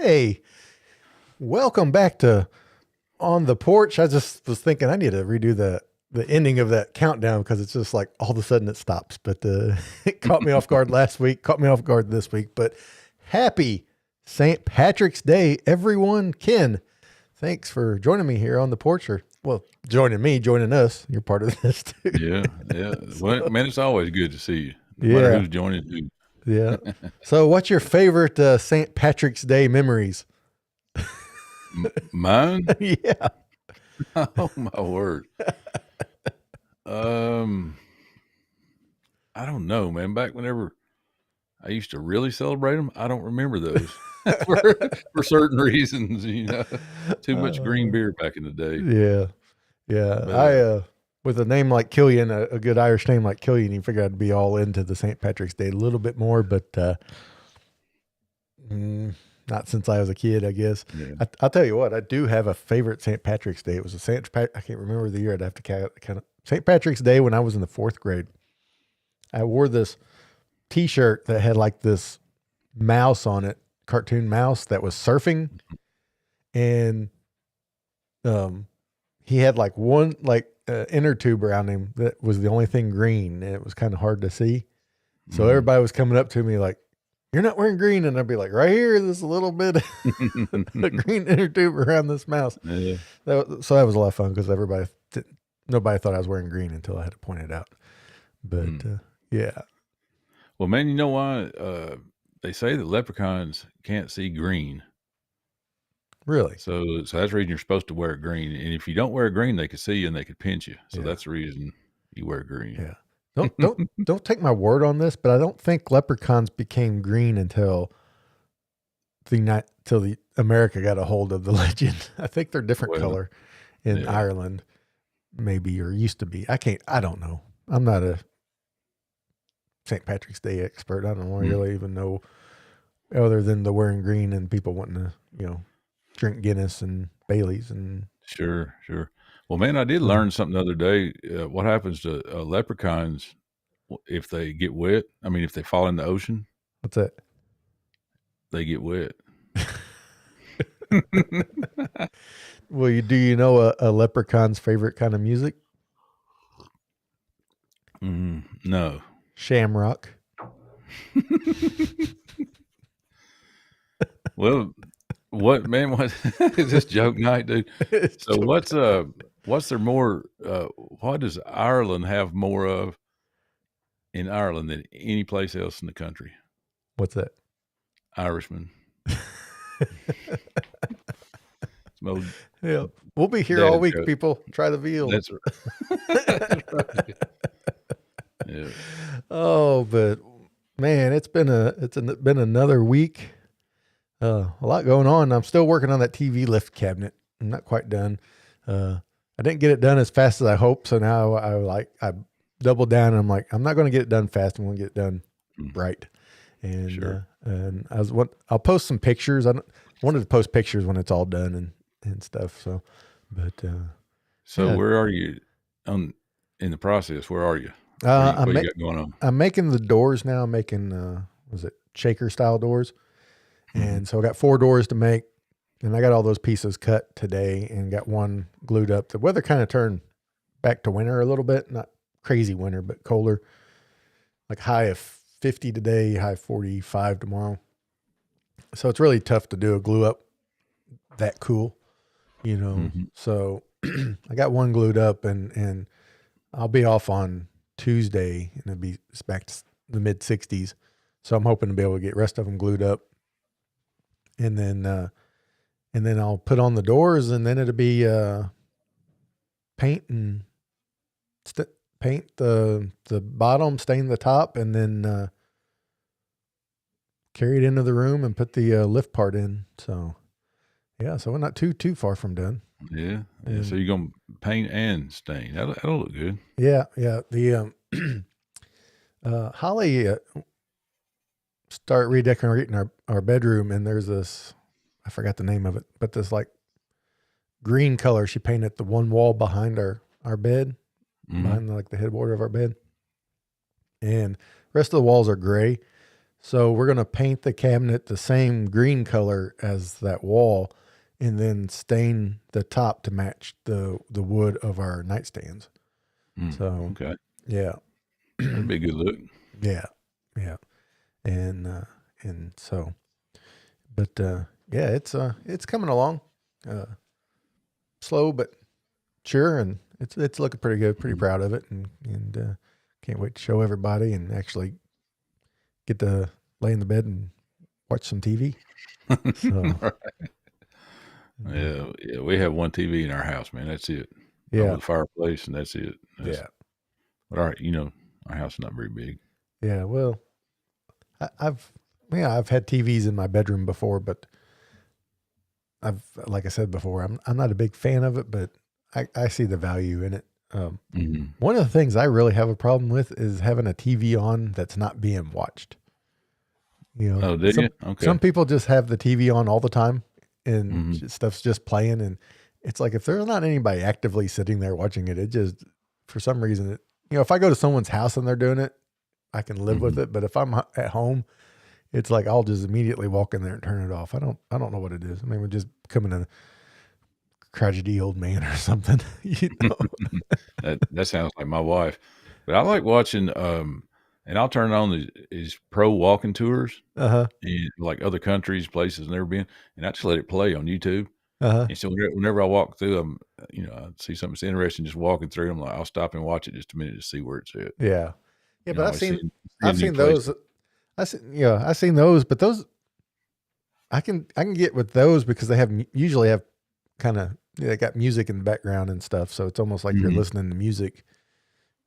Hey, welcome back to On the Porch. I just was thinking I need to redo the ending of that countdown because it's just like all of a sudden it stops. But it caught me off guard last week, caught me off guard this week. But happy St. Patrick's Day, everyone. Ken, thanks for joining me here on the porch. Or, well, joining us. You're part of this too. Yeah. Well, man, it's always good to see you. No Yeah. matter who's joining who. Yeah. So what's your favorite St. Patrick's Day memories? Mine? Yeah. Oh my word. I don't know, man. Back whenever I used to really celebrate them, I don't remember those for certain reasons. Too much green beer back in the day. Yeah. But, With a name like Killian, a good Irish name like Killian, you figure I'd be all into the St. Patrick's Day a little bit more, but not since I was a kid, I guess. Yeah. I'll tell you what, I do have a favorite St. Patrick's Day. It was I can't remember the year. I'd have to kind of St. Patrick's Day when I was in the 4th grade. I wore this T-shirt that had like this mouse on it, cartoon mouse that was surfing, and he had like one inner tube around him that was the only thing green, and it was kind of hard to see. So everybody was coming up to me like, "You're not wearing green," and I'd be like, "Right here, there's a little bit of the green inner tube around this mouse." Yeah. So that was a lot of fun because nobody thought I was wearing green until I had to point it out. But yeah. Well, man, you know why? They say that leprechauns can't see green. Really? So that's the reason you're supposed to wear green. And if you don't wear green, they could see you and they could pinch you. So that's the reason you wear green. Yeah. Don't take my word on this, but I don't think leprechauns became green until the America got a hold of the legend. I think they're different color in Ireland, maybe, or used to be. I don't know. I'm not a St. Patrick's Day expert. I don't really even know other than the wearing green and people wanting to, drink Guinness and Baileys and Sure. Well, man, I did learn something the other day. What happens to leprechauns if they get wet? I mean, if they fall in the ocean, what's that? They get wet. Well, do you know a leprechaun's favorite kind of music? No. Shamrock. Well, what is this joke night, dude? So what's there more? What does Ireland have more of in Ireland than any place else in the country? What's that? Irishmen. Yeah, we'll be here all week, people. Try the veal. That's right. Yeah. Oh, but man, it's been another week. A lot going on. I'm still working on that TV lift cabinet. I'm not quite done. I didn't get it done as fast as I hoped. So now I doubled down and I'm like, I'm not going to get it done fast. I'm going to get it done right. And, and I'll post some pictures. I wanted to post pictures when it's all done and stuff. So, but, where are you in the process? Where are you? What you got going on? I'm making the doors now. I'm making, shaker style doors. And so I got 4 doors to make, and I got all those pieces cut today and got one glued up. The weather kind of turned back to winter a little bit, not crazy winter, but colder, like high of 50 today, high 45 tomorrow. So it's really tough to do a glue up that cool, So I got one glued up and I'll be off on Tuesday and it's back to the mid 60s. So I'm hoping to be able to get the rest of them glued up. And then I'll put on the doors, and then it'll be paint the bottom, stain the top, and then carry it into the room and put the lift part in. So so we're not too far from done. Yeah. So you're gonna paint and stain. That'll look good. Yeah. The Holly start redecorating our bedroom, and there's this, I forgot the name of it, but this like green color she painted the one wall behind our bed, behind like the headboard of our bed, and the rest of the walls are gray. So we're going to paint the cabinet the same green color as that wall and then stain the top to match the wood of our nightstands. So, Okay. yeah. That'd be a good look. Yeah. Yeah. And so, but yeah, it's coming along. Slow but sure, and it's looking pretty good, pretty proud of it, and can't wait to show everybody and actually get to lay in the bed and watch some TV. So, Yeah. We have one TV in our house, man. That's it. Over yeah, the fireplace, and that's it. yeah, But our house is not very big. yeah. Well, I've I've had TVs in my bedroom before, but like I said before, I'm not a big fan of it, but I see the value in it. One of the things I really have a problem with is having a TV on that's not being watched. Oh, did you? Okay. Some people just have the TV on all the time and stuff's just playing. And it's like, if there's not anybody actively sitting there watching it, it just, for some reason, if I go to someone's house and they're doing it, I can live with it. But if I'm at home, it's like, I'll just immediately walk in there and turn it off. I don't know what it is. I mean, we're just becoming a crotchety old man or something, That sounds like my wife. But I like watching, and I'll turn on these pro walking tours, in like other countries, places I've never been, and I just let it play on YouTube. And so whenever I walk through them, I see something that's interesting, just walking through them, like I'll stop and watch it just a minute to see where it's at. Yeah. Yeah. But Always I've new seen places. those. I've seen those, but those I can get with those because they usually have kind of, they got music in the background and stuff. So it's almost like you're listening to music,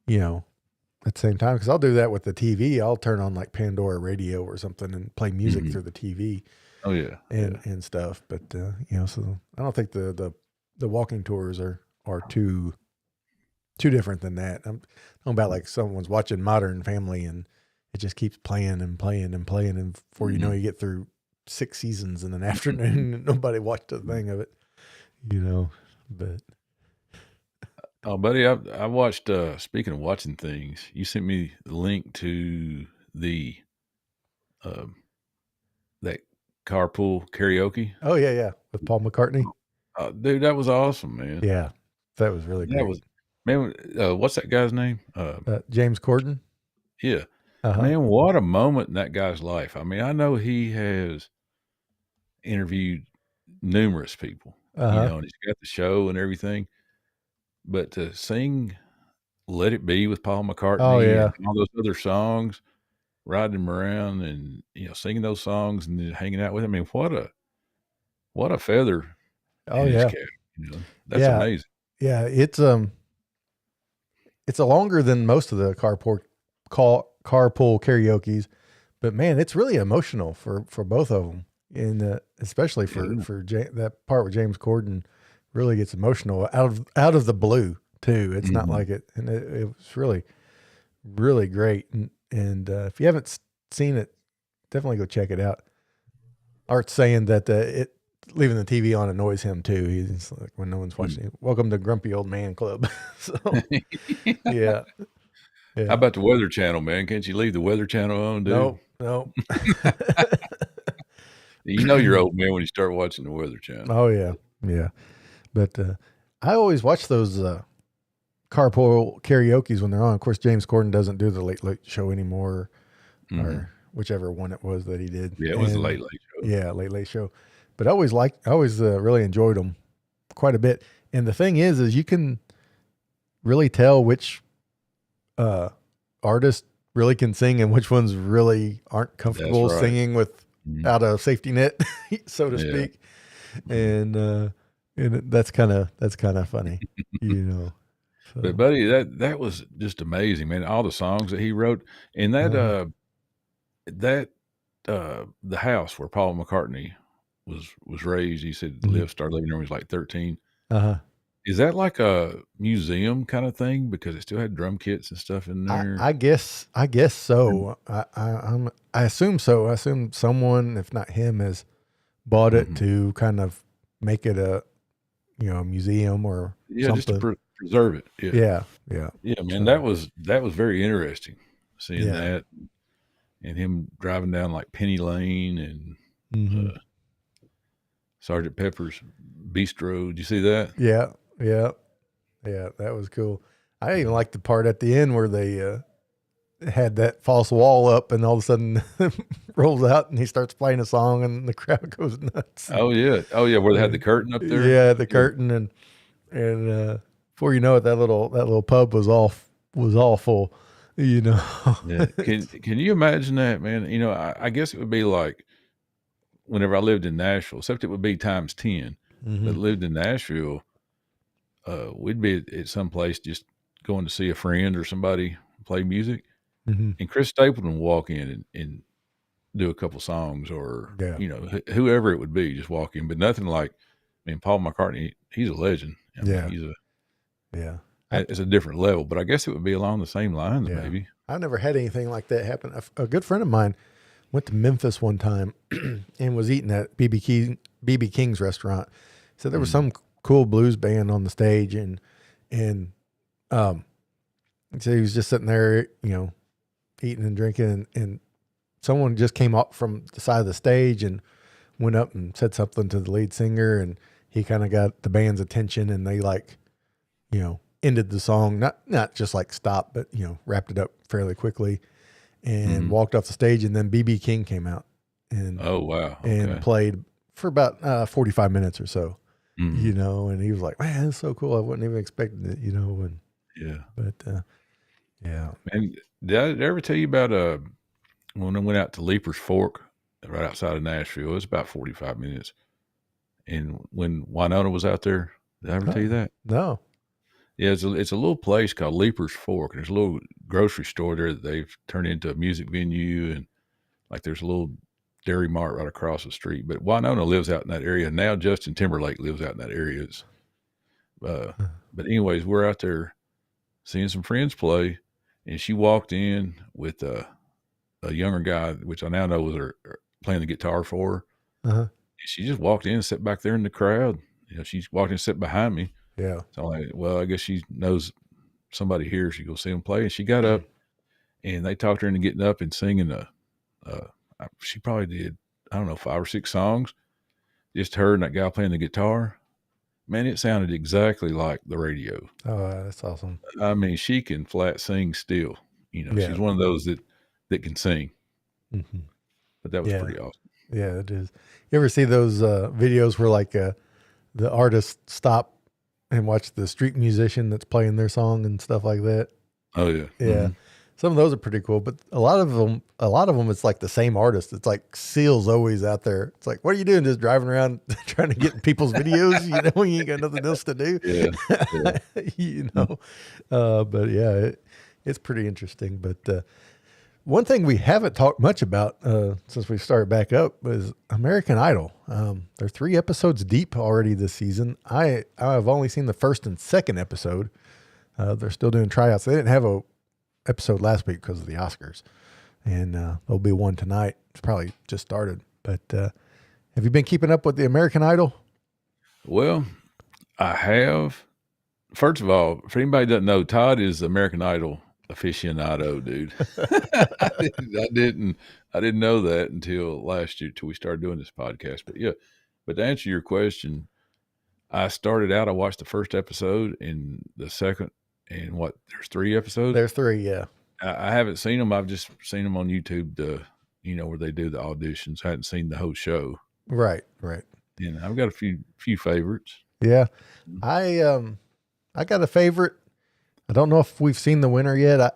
at the same time. Cause I'll do that with the TV. I'll turn on like Pandora radio or something and play music through the TV Oh yeah, and stuff. But, so I don't think the walking tours are too different than that. I'm talking about like someone's watching Modern Family and it just keeps playing and playing and playing. And before you know, you get through 6 seasons in an afternoon and nobody watched a thing of it, but. Oh, buddy, I watched. Speaking of watching things, you sent me the link to the that carpool karaoke. Oh yeah. Yeah. With Paul McCartney. Dude, that was awesome, man. Yeah. That was really That great. was, man. What's that guy's name? James Corden. Yeah, Uh-huh. man. What a moment in that guy's life. I mean, I know he has interviewed numerous people, and he's got the show and everything. But to sing "Let It Be" with Paul Oh McCartney yeah. and all those other songs, riding him around and singing those songs and then hanging out with him. I mean, what a feather Oh in his yeah. cap. That's Yeah. amazing. Yeah. It's a longer than most of the carpool karaoke's, but man, it's really emotional for both of them. And especially for that part where James Corden really gets emotional out of the blue too. It's not like it, and it was really, really great. And if you haven't seen it, definitely go check it out. Art's saying that leaving the TV on annoys him too. He's like, when no one's watching. Welcome to Grumpy Old Man Club. So yeah. How about the Weather Channel, man? Can't you leave the Weather Channel on, dude? No. You know you're old, man, when you start watching the Weather Channel. Oh yeah. Yeah. But I always watch those carpool karaoke's when they're on. Of course, James Corden doesn't do the Late Late Show anymore, or whichever one it was that he did. Yeah, it was the Late Late Show. Yeah, Late Late Show. But I always really enjoyed them quite a bit. And the thing is you can really tell which artists really can sing and which ones really aren't comfortable singing without a safety net, so to speak. And that's kind of funny, So. But buddy, that was just amazing, man. All the songs that he wrote, and the house where Paul McCartney was raised. He said started living there when he was like 13. Is that like a museum kind of thing because it still had drum kits and stuff in there? I guess so. I assume so. I assume someone, if not him, has bought it to kind of make it a museum or something. Just to preserve it. Yeah, man. So, that was very interesting seeing that. and him driving down like Penny Lane and Mm-hmm. Sergeant Pepper's Bistro. Did you see that? Yeah, yeah, yeah. That was cool. I even liked the part at the end where they had that false wall up, and all of a sudden rolls out, and he starts playing a song, and the crowd goes nuts. Oh yeah, where they had the curtain up there. Yeah, the curtain, and before you know it, that little pub was all full. You know. Yeah. Can you imagine that, man? You know, I guess it would be like whenever I lived in Nashville, except it would be times 10. Mm-hmm. But lived in Nashville, we'd be at some place just going to see a friend or somebody play music, Mm-hmm. and Chris Stapleton would walk in and do a couple songs, or Yeah. you know, whoever it would be, just walk in. But nothing like, I mean, Paul McCartney, he's a legend. I mean, Yeah. It's a different level, but I guess it would be along the same lines, maybe. I've never had anything like that happen. A good friend of mine went to Memphis one time and was eating at BB King's restaurant. So there was some cool blues band on the stage, and so he was just sitting there, you know, eating and drinking, and someone just came up from the side of the stage and went up and said something to the lead singer, and he kind of got the band's attention, and they, like, you know, ended the song, not just like stop, but, you know, wrapped it up fairly quickly and walked off the stage. And then BB King came out and, oh, wow. Okay. and played for about 45 minutes or so, you know, and he was like, man, that's so cool. I wasn't even expecting it, you know? And yeah. And did I ever tell you about, when I went out to Leaper's Fork right outside of Nashville? It was about 45 minutes. And when Winona was out there, did I ever tell you that? No. Yeah, it's a little place called Leaper's Fork, and there's a little grocery store there that they've turned into a music venue, and like there's a little Dairy Mart right across the street. But Winona lives out in that area now. Justin Timberlake lives out in that area. But anyways, we're out there seeing some friends play, and she walked in with a younger guy, which I now know was her playing the guitar for her. Uh-huh. She just walked in and sat back there in the crowd. You know, she walked in and sat behind me. Yeah. So I'm like, well, I guess she knows somebody here. She go see them play. And she got up, and they talked her into getting up and singing she probably did, I don't know, 5 or 6 songs. Just her and that guy playing the guitar. Man, it sounded exactly like the radio. Oh, that's awesome. I mean, she can flat sing still. You know, she's one of those that can sing. Mm-hmm. But that was pretty awesome. Yeah, it is. You ever see those videos where, like, the artists stop and watch the street musician that's playing their song and stuff like that? Oh yeah. Yeah. Mm-hmm. Some of those are pretty cool, but a lot of them, it's like the same artist. It's like Seal's always out there. It's like, what are you doing? Just driving around trying to get people's videos, you know, when you ain't got nothing else to do. Yeah. You know, but yeah, it's pretty interesting. But one thing we haven't talked much about since we started back up was American Idol. They're 3 episodes deep already this season. I've only seen the first and second episode. They're still doing tryouts. They didn't have a episode last week because of the Oscars, and there'll be one tonight. It's probably just started. But have you been keeping up with the American Idol? Well, I have. First of all, for anybody that doesn't know, Todd is American Idol aficionado, dude. I didn't know that until last year, till we started doing this podcast. But yeah, but to answer your question, I watched the first episode and the second, and there's 3 episodes? There's 3, yeah. I haven't seen them. I've just seen them on YouTube, where they do the auditions. I hadn't seen the whole show. Right. And I've got a few favorites. Yeah. I got a favorite. I don't know if we've seen the winner yet.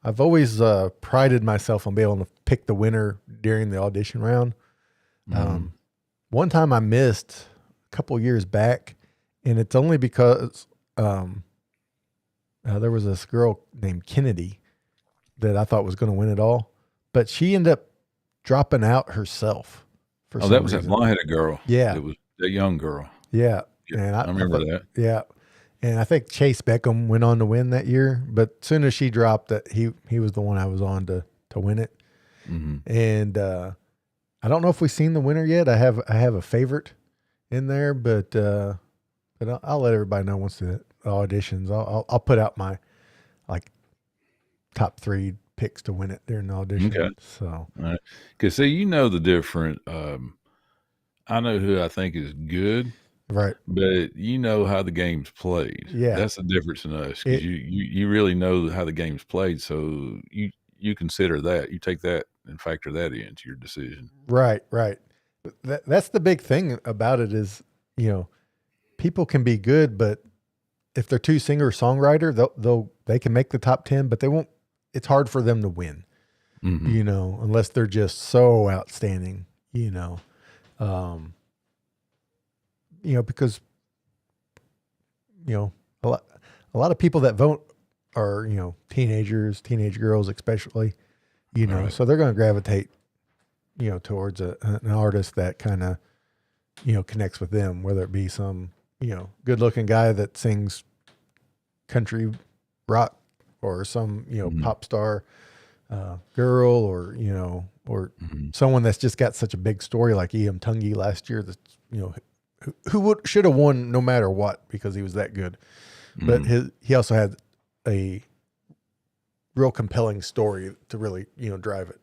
I've always prided myself on being able to pick the winner during the audition round. One time I missed a couple years back, and it's only because there was this girl named Kennedy that I thought was going to win it all, but she ended up dropping out herself for some that was reason. That blonde-headed girl. Yeah. It was that young girl. Yeah. And I remember that. Yeah. And I think Chase Beckham went on to win that year, but as soon as she dropped that, he was the one I was on to win it. Mm-hmm. And I don't know if we've seen the winner yet. I have a favorite in there, but I'll let everybody know once the auditions. I'll put out my like top 3 picks to win it during the audition. Okay. So, Because see, you know the different. I know who I think is good, right. but you know how the game's played. Yeah. That's the difference in us because you really know how the game's played. So you consider that, you take that and factor that into your decision. Right. That's the big thing about it is, people can be good, but if they're too singer songwriter, they can make the top 10, but they won't. It's hard for them to win, unless they're just so outstanding, because a lot of people that vote are teenage girls especially, Right. so they're going to gravitate towards an artist that kind of connects with them, whether it be some good looking guy that sings country rock or some pop star girl, or someone that's just got such a big story like E.M. Tungy last year, that who should have won no matter what because he was that good. But he also had a real compelling story to really drive it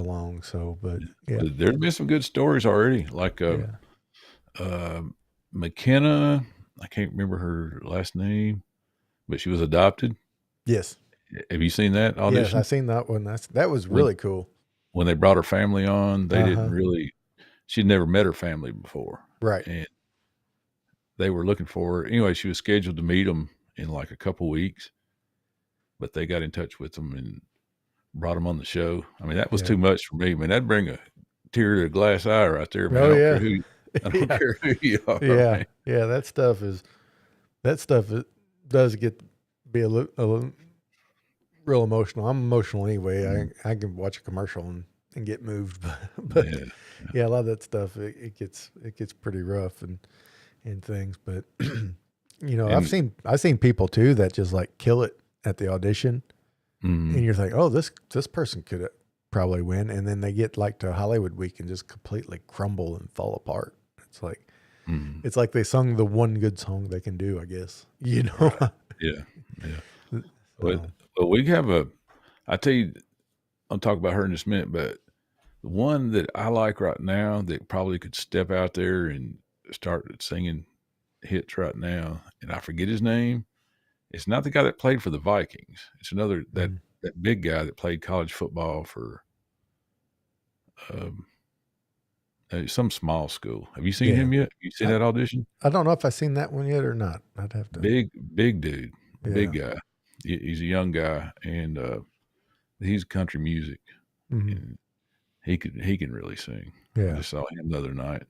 along. So, but yeah, There's been some good stories already, like McKenna. I can't remember her last name, but she was adopted. yes, Have you seen that audition? I seen that one. That was really cool. When they brought her family on, they didn't Uh-huh. really. She'd never met her family before, Right. and they were looking for her. Anyway, she was scheduled to meet them in like a couple weeks, but they got in touch with them and brought them on the show. I mean, that was too much for me, man. That'd bring a tear to a glass eye right there, man. Oh, I don't yeah. care who. I don't care who you are. Yeah, Man. yeah. That stuff it does be a little real emotional. I'm emotional anyway. I can watch a commercial and get moved, but yeah, a lot of that stuff it gets pretty rough and things. But I've seen people too that just like kill it at the audition, and you're thinking, oh, this person could probably win, and then they get like to Hollywood Week and just completely crumble and fall apart. It's like they sung the one good song they can do, I guess. Right. Yeah. So. Well, we have I tell you, I'll talk about her in just a minute, but the one that I like right now that probably could step out there and start singing hits right now, and I forget his name. It's not the guy that played for the Vikings. It's another that big guy that played college football for some small school. Have you seen him yet? Have you seen that audition? I don't know if I've seen that one yet or not. I'd have to. Big dude, big guy. He's a young guy, and he's country music, and he can really sing. Yeah. I just saw him the other night.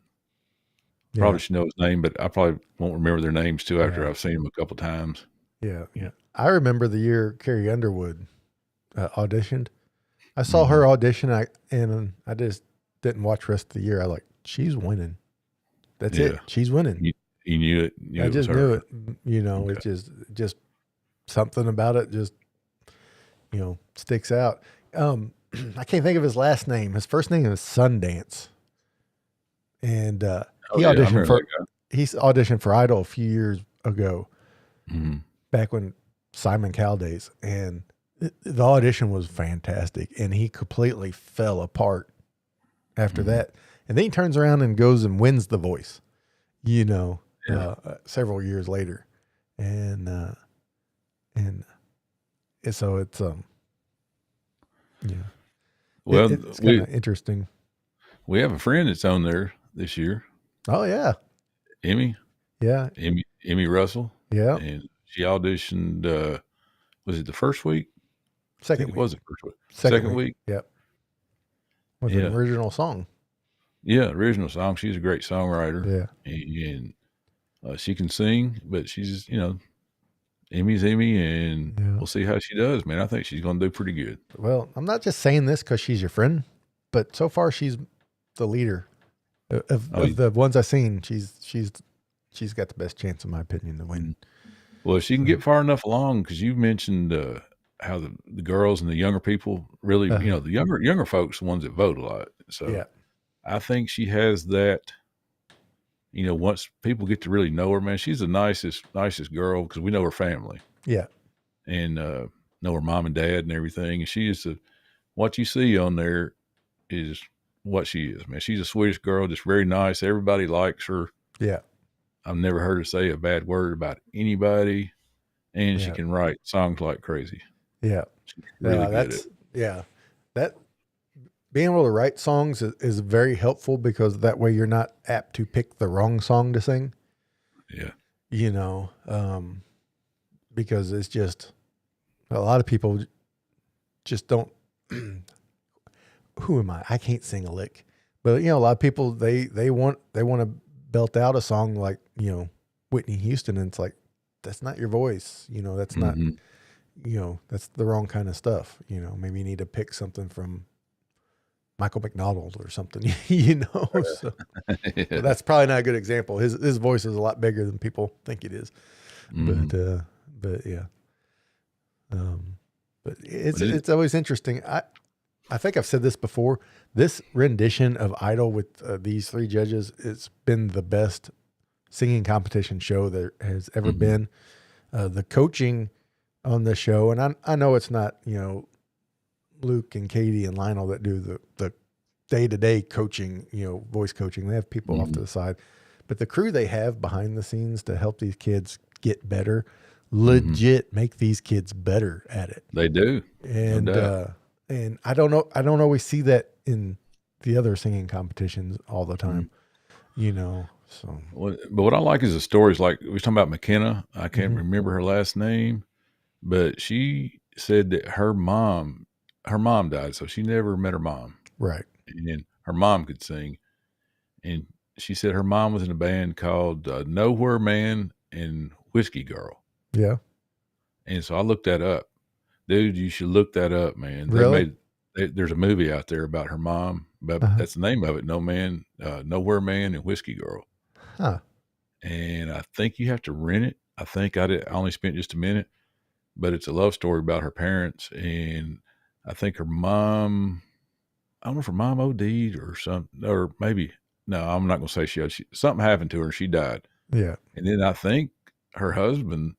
Probably should know his name, but I probably won't remember their names too after I've seen him a couple times. Yeah. I remember the year Carrie Underwood auditioned. I saw her audition, and I just didn't watch the rest of the year. I like, she's winning. That's it. She's winning. You knew it. I just knew it. It's just something about it just sticks out. I can't think of his last name. His first name is Sundance, and he's auditioned for Idol a few years ago, back when Simon Cowell days, and the audition was fantastic, and he completely fell apart after that. And then he turns around and goes and wins The Voice, several years later, and so it's Well, it's kind of interesting. We have a friend that's on there this year. Oh yeah, Emmy. Yeah, Emmy Russell. Yeah, and she auditioned. Was it the first week? Second week. It was the first week. Second week. Yep. Was an original song. Yeah, original song. She's a great songwriter. Yeah, and she can sing, but she's Emmy's Emmy, and we'll see how she does, man. I think she's going to do pretty good. Well, I'm not just saying this because she's your friend, but so far she's the leader of the ones I've seen. She's got the best chance, in my opinion, to win. Well, if she can get far enough along, because you mentioned how the girls and the younger people really, the younger folks, the ones that vote a lot. So I think she has that. Once people get to really know her, man, she's the nicest girl because we know her family. Yeah. And know her mom and dad and everything. And she is what you see on there is what she is, man. She's a Swedish girl, just very nice. Everybody likes her. Yeah. I've never heard her say a bad word about anybody, and she Yeah. can write songs like crazy. Yeah. She's really good at it. Yeah. That being able to write songs is very helpful because that way you're not apt to pick the wrong song to sing. Yeah. You know, because it's just a lot of people just don't. Who am I? I can't sing a lick, but you know, a lot of people they want to belt out a song like, you know, Whitney Houston, and it's like that's not your voice. You know, that's not. You know, that's the wrong kind of stuff. You know, maybe you need to pick something from Michael McDonald or something. You know, so Yeah. well, that's probably not a good example. His voice is a lot bigger than people think it is. But yeah. But it's always interesting. I think I've said this before. This rendition of Idol with these three judges, it's been the best singing competition show there has ever been. The coaching on the show, and I know it's not, you know, Luke and Katie and Lionel that do the day-to-day coaching, you know, voice coaching. They have people off to the side. But the crew they have behind the scenes to help these kids get better, legit make these kids better at it. They do. And and I don't always see that in the other singing competitions all the time. You know, so. But what I like is the stories. Like we were talking about McKenna. I can't remember her last name, but she said that her mom died, so she never met her mom. Right. And her mom could sing, and she said her mom was in a band called Nowhere Man and Whiskey Girl. Yeah. And so I looked that up. Dude, you should look that up, man. Really? There's a movie out there about her mom, but that's the name of it. Nowhere Man and Whiskey Girl. Huh. And I think you have to rent it. I think I only spent just a minute, but it's a love story about her parents. And I think her mom, I don't know if her mom OD'd or something, or maybe, no, I'm not going to say something happened to her and she died. Yeah. And then I think her husband,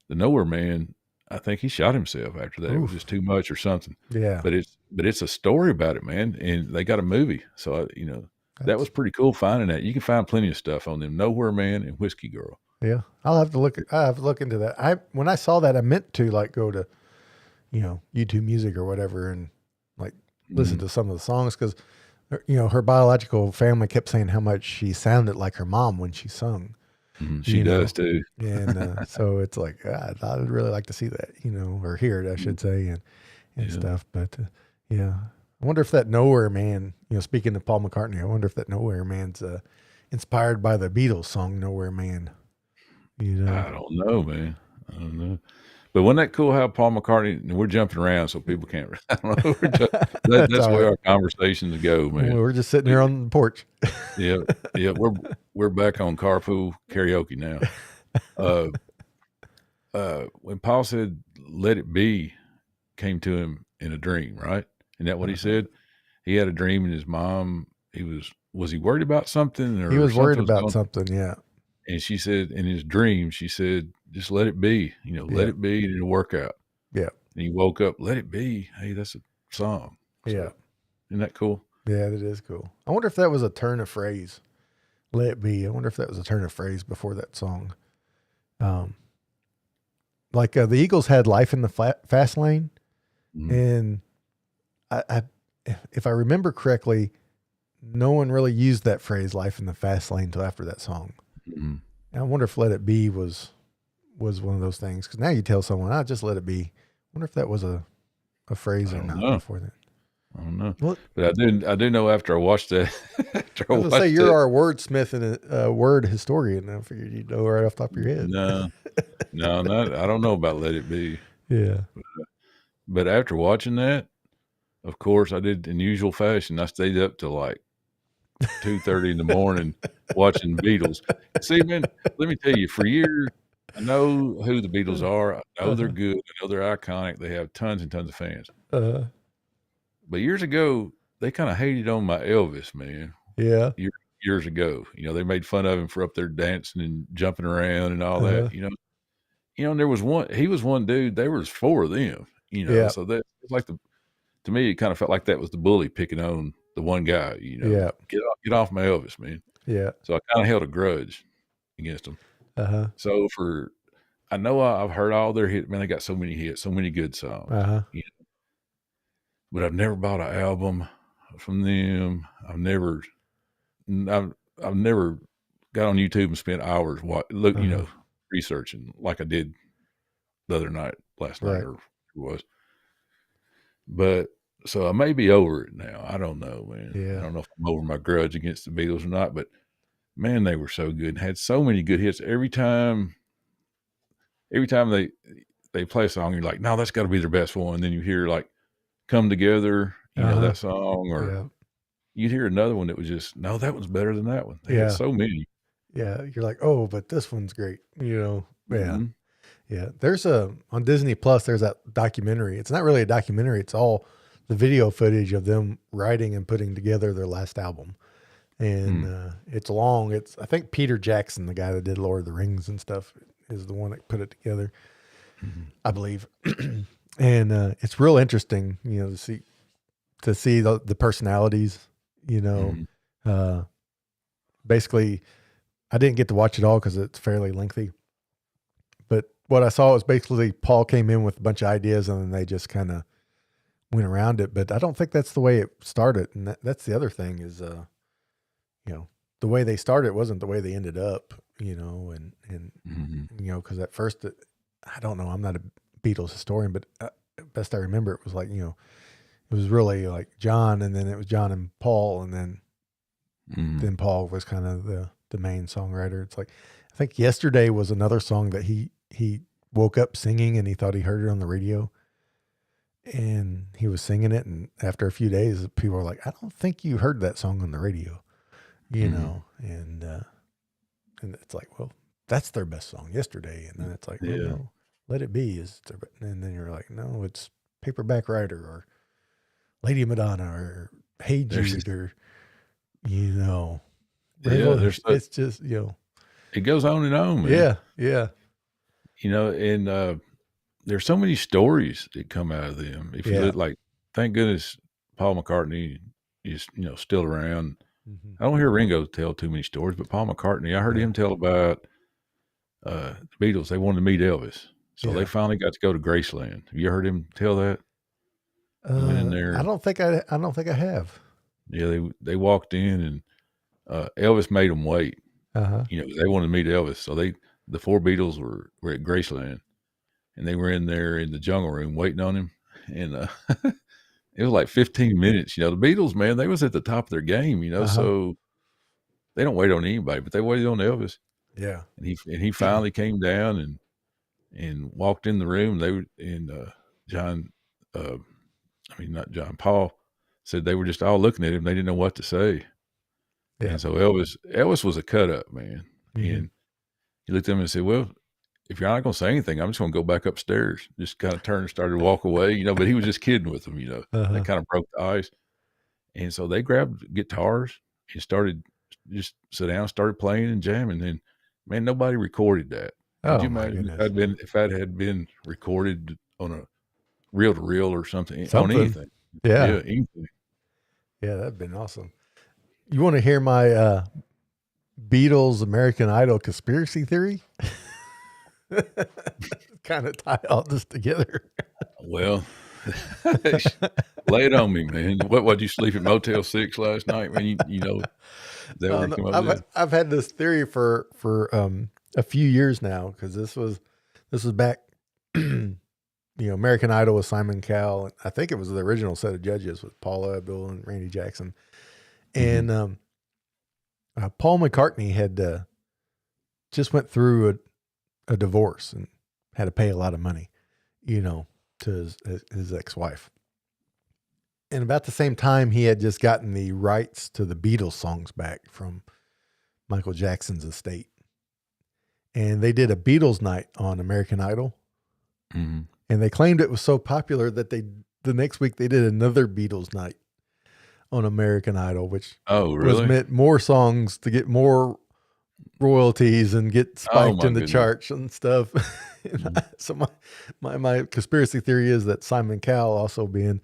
the Nowhere Man, I think he shot himself after that. Oof. It was just too much or something. Yeah. But it's a story about it, man. And they got a movie. So, you know, that was pretty cool finding that. You can find plenty of stuff on them. Nowhere Man and Whiskey Girl. Yeah. I have to look into that. When I saw that, I meant to like go to, you know, YouTube Music or whatever and like listen to some of the songs. 'Cause you know, her biological family kept saying how much she sounded like her mom when she sung. She does too. And so it's like, I would really like to see that, you know, or hear it, I should say, and stuff. But yeah, I wonder if that Nowhere Man, you know, speaking of Paul McCartney, I wonder if that Nowhere Man's inspired by the Beatles song Nowhere Man. You know, I don't know, man. I don't know. But wasn't that cool how Paul McCartney, and we're jumping around so people can't, I don't know. That's where our conversations go, man. Well, we're just sitting here on the porch. Yeah. We're back on carpool karaoke now. When Paul said, "Let it be," came to him in a dream, right? Isn't that what he said? He had a dream, and his mom, was he worried about something? Or he was worried about going, something, yeah. And she said, in his dream, she said, "Just let it be, you know, let it be, and it'll work out." Yeah. And he woke up, "Let it be." Hey, that's a song. So, yeah. Isn't that cool? Yeah, that is cool. I wonder if that was a turn of phrase. Let it be. I wonder if that was a turn of phrase before that song. Like the Eagles had Life in the Fast Lane. And if I remember correctly, no one really used that phrase "life in the fast lane" until after that song. And I wonder if "Let It Be" was one of those things. Because now you tell someone, just let it be. I wonder if that was a phrase or not before that. I don't know. Well, but I do know after I watched that. I was going to say, you're our wordsmith and a word historian. I figured you'd know right off the top of your head. No, I don't know about "Let It Be." Yeah. But after watching that, of course, I did in usual fashion. I stayed up till like 2:30 in the morning watching Beatles. See, man, let me tell you, for years, I know who the Beatles are. I know they're good. I know they're iconic. They have tons and tons of fans. But years ago, they kind of hated on my Elvis, man. Yeah. Years ago, you know, they made fun of him for up there dancing and jumping around and all that, you know. and there was he was one dude, there was four of them, Yeah. so that it's like to me, it kind of felt like that was the bully picking on the one guy, Yeah. get off my Elvis, man. Yeah. So I kind of held a grudge against him. Uh-huh. So I know I've heard all their hits, man. They got so many hits, so many good songs, Uh-huh. but I've never bought an album from them. I've never got on YouTube and spent hours researching like I did last night, Right. or it was. But so I may be over it now. I don't know, man. Yeah. I don't know if I'm over my grudge against the Beatles or not, but man, they were so good and had so many good hits. Every time they play a song, you're like, no, that's got to be their best one. And then you hear like "Come Together," that song, or you'd hear another one that was just, no, that one's better than that one. They had so many. Yeah, you're like, oh, but this one's great. Yeah. Mm-hmm. Yeah. There's on Disney Plus, there's that documentary. It's not really a documentary. It's all the video footage of them writing and putting together their last album. And it's long. I think Peter Jackson, the guy that did Lord of the Rings and stuff, is the one that put it together, I believe. And it's real interesting, to see the personalities, basically I didn't get to watch it all because it's fairly lengthy, but what I saw was basically Paul came in with a bunch of ideas and then they just kind of went around it. But I don't think that's the way it started. And that's the other thing is, the way they started wasn't the way they ended up, and cause at first I don't know, I'm not a Beatles historian, but best I remember, it was like, it was really like John, and then it was John and Paul. And then Paul was kind of the main songwriter. It's like, I think Yesterday was another song that he woke up singing and he thought he heard it on the radio and he was singing it. And after a few days, people were like, I don't think you heard that song on the radio, and it's like, well, that's their best song, Yesterday. And then it's like, well, no, Let It Be is their, and then you're like, no, it's Paperback Writer or Lady Madonna or Hey Jude or, it's just, it goes on and on, man. Yeah. And there's so many stories that come out of them. If you look, like, thank goodness Paul McCartney is, still around. I don't hear Ringo tell too many stories, but Paul McCartney, I heard him tell about the Beatles. They wanted to meet Elvis. So they finally got to go to Graceland. Have you heard him tell that? Went in there. I don't think I have. Yeah, they walked in and Elvis made them wait. They wanted to meet Elvis. So the four Beatles were at Graceland and they were in there in the jungle room waiting on him. And it was like 15 minutes. The Beatles, man, they was at the top of their game, so they don't wait on anybody, but they waited on Elvis. Yeah. And he finally came down and walked in the room. They were not John, Paul said they were just all looking at him. They didn't know what to say. Yeah. And so Elvis was a cut up, man. And he looked at him and said, well, if you're not going to say anything, I'm just going to go back upstairs. Just kind of turned and started to walk away, but he was just kidding with them, They kind of broke the ice. And so they grabbed guitars and started just sit down, started playing and jamming. And man, nobody recorded that. Could you imagine if that had been recorded on a reel to reel or something on anything? Yeah. Anything. Yeah, that'd been awesome. You want to hear my Beatles American Idol conspiracy theory? Kind of tie all this together. Well, lay it on me, man. What you sleep at Motel 6 last night, man? I've had this theory for a few years now, because this was back. American Idol with Simon Cowell. I think it was the original set of judges with Paula Abdul and Randy Jackson, and Paul McCartney had just went through a divorce and had to pay a lot of money, to his ex-wife. And about the same time, he had just gotten the rights to the Beatles songs back from Michael Jackson's estate. And they did a Beatles night on American Idol. Mm-hmm. And they claimed it was so popular that the next week they did another Beatles night on American Idol, which was meant more songs to get more royalties and get spiked in the charts and stuff. So my conspiracy theory is that Simon Cowell, also being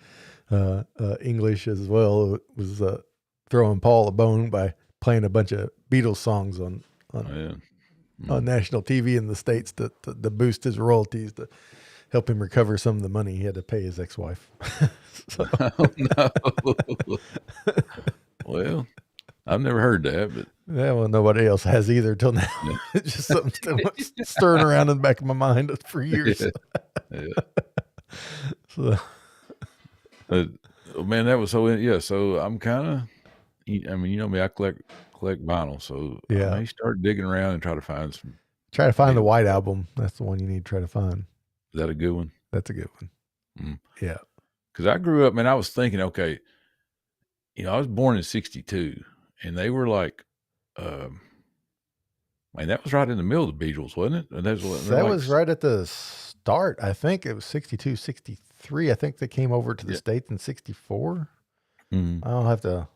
English as well, was throwing Paul a bone by playing a bunch of Beatles songs on national TV in the States to boost his royalties, to help him recover some of the money he had to pay his ex-wife. Oh, no. Well, I've never heard that, but yeah, well, nobody else has either till now. yeah. It's just something still stirring around in the back of my mind for years. Yeah. So, Man, that was so I'm kind of, I mean, you know me, I collect vinyl, so I may start digging around and try to find some. Try to find the White Album. That's the one you need to try to find. Is that a good one? That's a good one. Yeah. Because I grew up, man, I was thinking, okay, I was born in 62, and they were like, man, that was right in the middle of the Beatles, wasn't it? And that was right at the start. I think it was 62, 63. I think they came over to the States in 64. Mm-hmm. I'll have to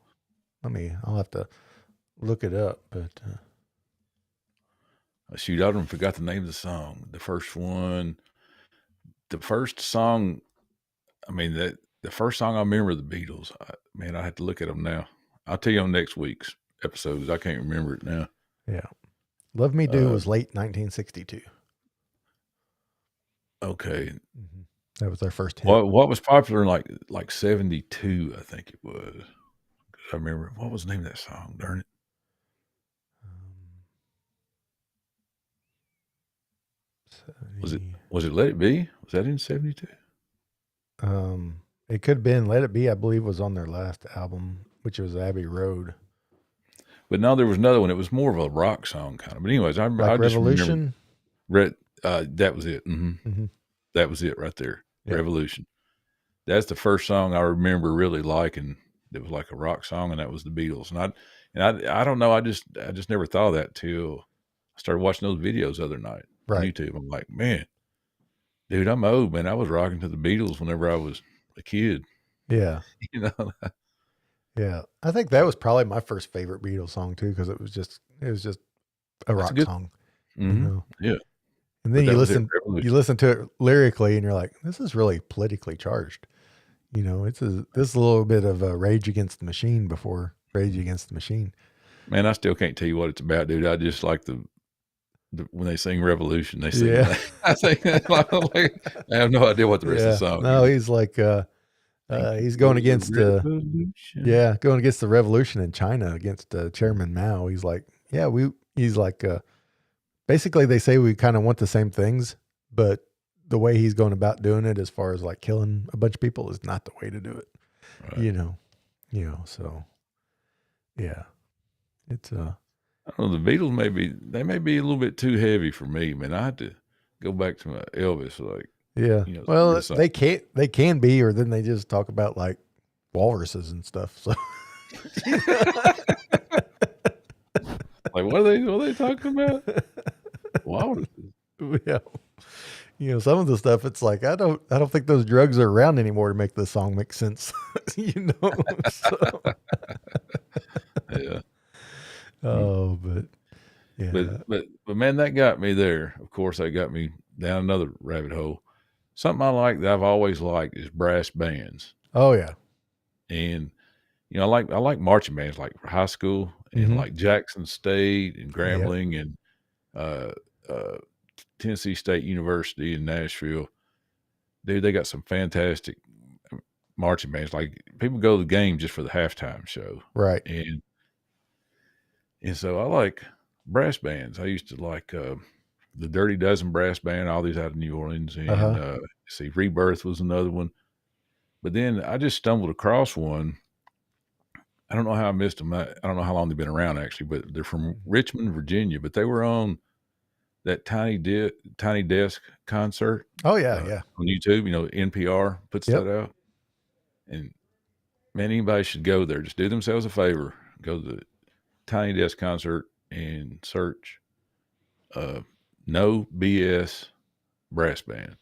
look it up, but shoot, I don't forgot the name of the song. The first song. I mean, the first song I remember of the Beatles. I have to look at them now. I'll tell you on next week's episodes. I can't remember it now. Yeah, "Love Me Do" was late 1962. Okay, that was their first hit. What was popular in like 72? I think it was. I remember, what was the name of that song? Darn it. Was it Let It Be? Was that in 72? It could have been Let It Be, I believe, was on their last album, which was Abbey Road. But no, there was another one. It was more of a rock song kind of. But anyways, I just Revolution? That was it. That was it right there. Yeah. Revolution. That's the first song I remember really liking. It was like a rock song, and that was the Beatles. And I don't know. I just never thought of that till I started watching those videos the other night on YouTube. I'm like, man, dude, I'm old, man. I was rocking to the Beatles whenever I was a kid. Yeah. Yeah. I think that was probably my first favorite Beatles song too, because it was just a rock song. Mm-hmm. Yeah. And then you listen to it lyrically and you're like, this is really politically charged. This is a little bit of a Rage Against the Machine before Rage Against the Machine. Man, I still can't tell you what it's about, dude. I just like when they sing Revolution, they sing that. I think I have no idea what the rest of the song is. No, he's like he's going against going against the revolution in China, against Chairman Mao. He's like, basically they say we kind of want the same things, but the way he's going about doing it, as far as like killing a bunch of people, is not the way to do it. Right. So yeah, it's I don't know, the Beatles may be a little bit too heavy for me, man. I had to go back to my Elvis, like. Yeah. Well, they can be, or then they just talk about like walruses and stuff. So like what are they talking about? Walruses. Yeah. Some of the stuff, it's like I don't think those drugs are around anymore to make this song make sense. So. Yeah. Oh, but yeah. But man, that got me there. Of course, that got me down another rabbit hole. Something I like that I've always liked is brass bands. Oh yeah. And I like marching bands, like for high school, and like Jackson State and Grambling and Tennessee State University in Nashville. Dude, they got some fantastic marching bands. Like people go to the game just for the halftime show. Right. And so I like brass bands. I used to like the Dirty Dozen brass band, all these out of New Orleans. And Rebirth was another one. But then I just stumbled across one. I don't know how I missed them. I don't know how long they've been around, actually, but they're from Richmond, Virginia. But they were on that Tiny Desk concert. Oh, yeah. On YouTube, NPR puts that out. And, man, anybody should go there. Just do themselves a favor. Go to the Tiny Desk concert and search No BS brass band.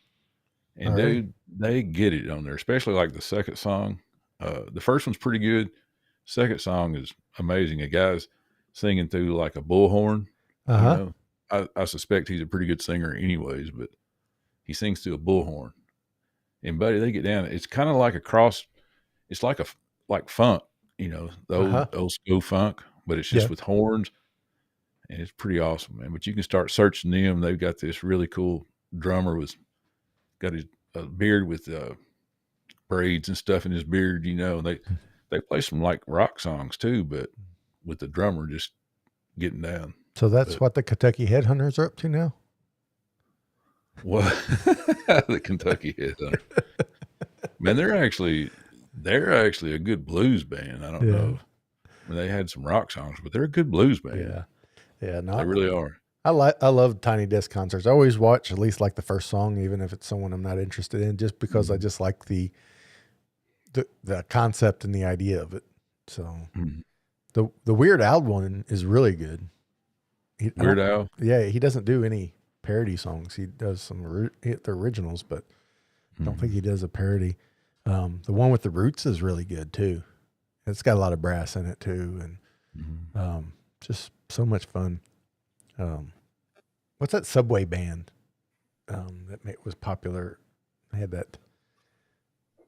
And dude, they get it on there, especially like the second song. The first one's pretty good. Second song is amazing. A guy's singing through like a bullhorn. I suspect he's a pretty good singer anyways, but he sings through a bullhorn. And buddy, they get down. It's kind of like a cross. It's like funk, the old school funk, but it's just Yeah. with horns, and it's pretty awesome, man. But you can start searching them. They've got this really cool drummer got his beard with braids and stuff in his beard, and they play some like rock songs too, but with the drummer just getting down. So that's what the Kentucky Headhunters are up to now? What? The Kentucky Headhunters. Man, they're actually a good blues band. I don't know. I mean, they had some rock songs, but they're a good blues band. Yeah. They really are. I love Tiny Desk concerts. I always watch at least like the first song, even if it's someone I'm not interested in, just because I just like the concept and the idea of it. So the Weird Al one is really good. Weird Al? Yeah, he doesn't do any parody songs. He does some the originals, but I don't think he does a parody. The one with the Roots is really good too. It's got a lot of brass in it too, and just so much fun. What's that Subway band that was popular? They had that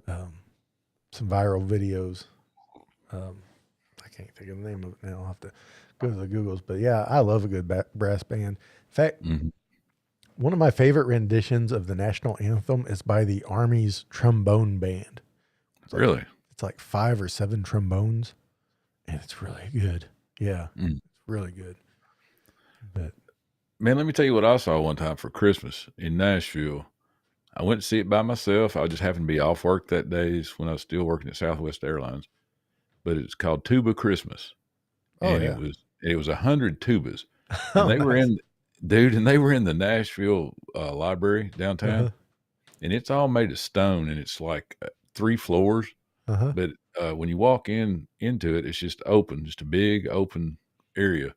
some viral videos. I can't think of the name of it now. I'll have to go to the Googles. But yeah, I love a good brass band. In fact, one of my favorite renditions of the national anthem is by the Army's trombone band. Really? It's like 5 or 7 trombones, and it's really good. Yeah, it's really good. But man, let me tell you what I saw one time for Christmas in Nashville. I went to see it by myself. I just happened to be off work that day when I was still working at Southwest Airlines. But it's called Tuba Christmas. And it was 100 tubas. And they were in the Nashville library downtown. And it's all made of stone, and it's like 3 floors. But when you walk into it, it's just open, just a big open area.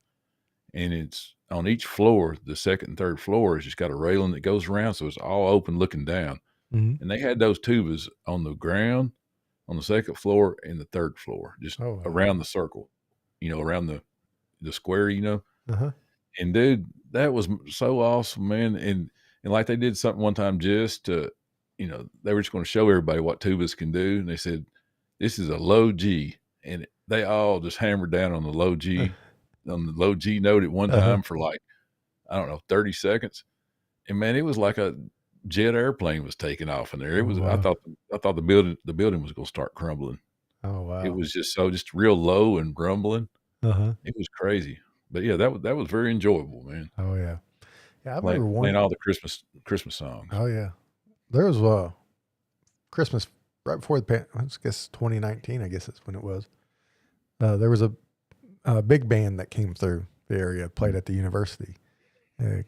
And it's on each floor, the second and third floor is just got a railing that goes around, so it's all open looking down. And they had those tubas on the ground, on the second floor and the third floor, just around the circle, around the square, And dude, that was so awesome, man. And like they did something one time just to, they were just going to show everybody what tubas can do. And they said, this is a low G. And they all just hammered down on the low G. On the low G note at one time for like, I don't know, 30 seconds. And man, it was like a jet airplane was taking off in there. It was, I thought the building was going to start crumbling. Oh, wow. It was just real low and rumbling. It was crazy, but yeah, that was very enjoyable, man. Oh yeah. Yeah. I remember playing all the Christmas songs. Oh yeah. There was Christmas right before I guess 2019, I guess that's when it was. There was a big band that came through the area, played at the university,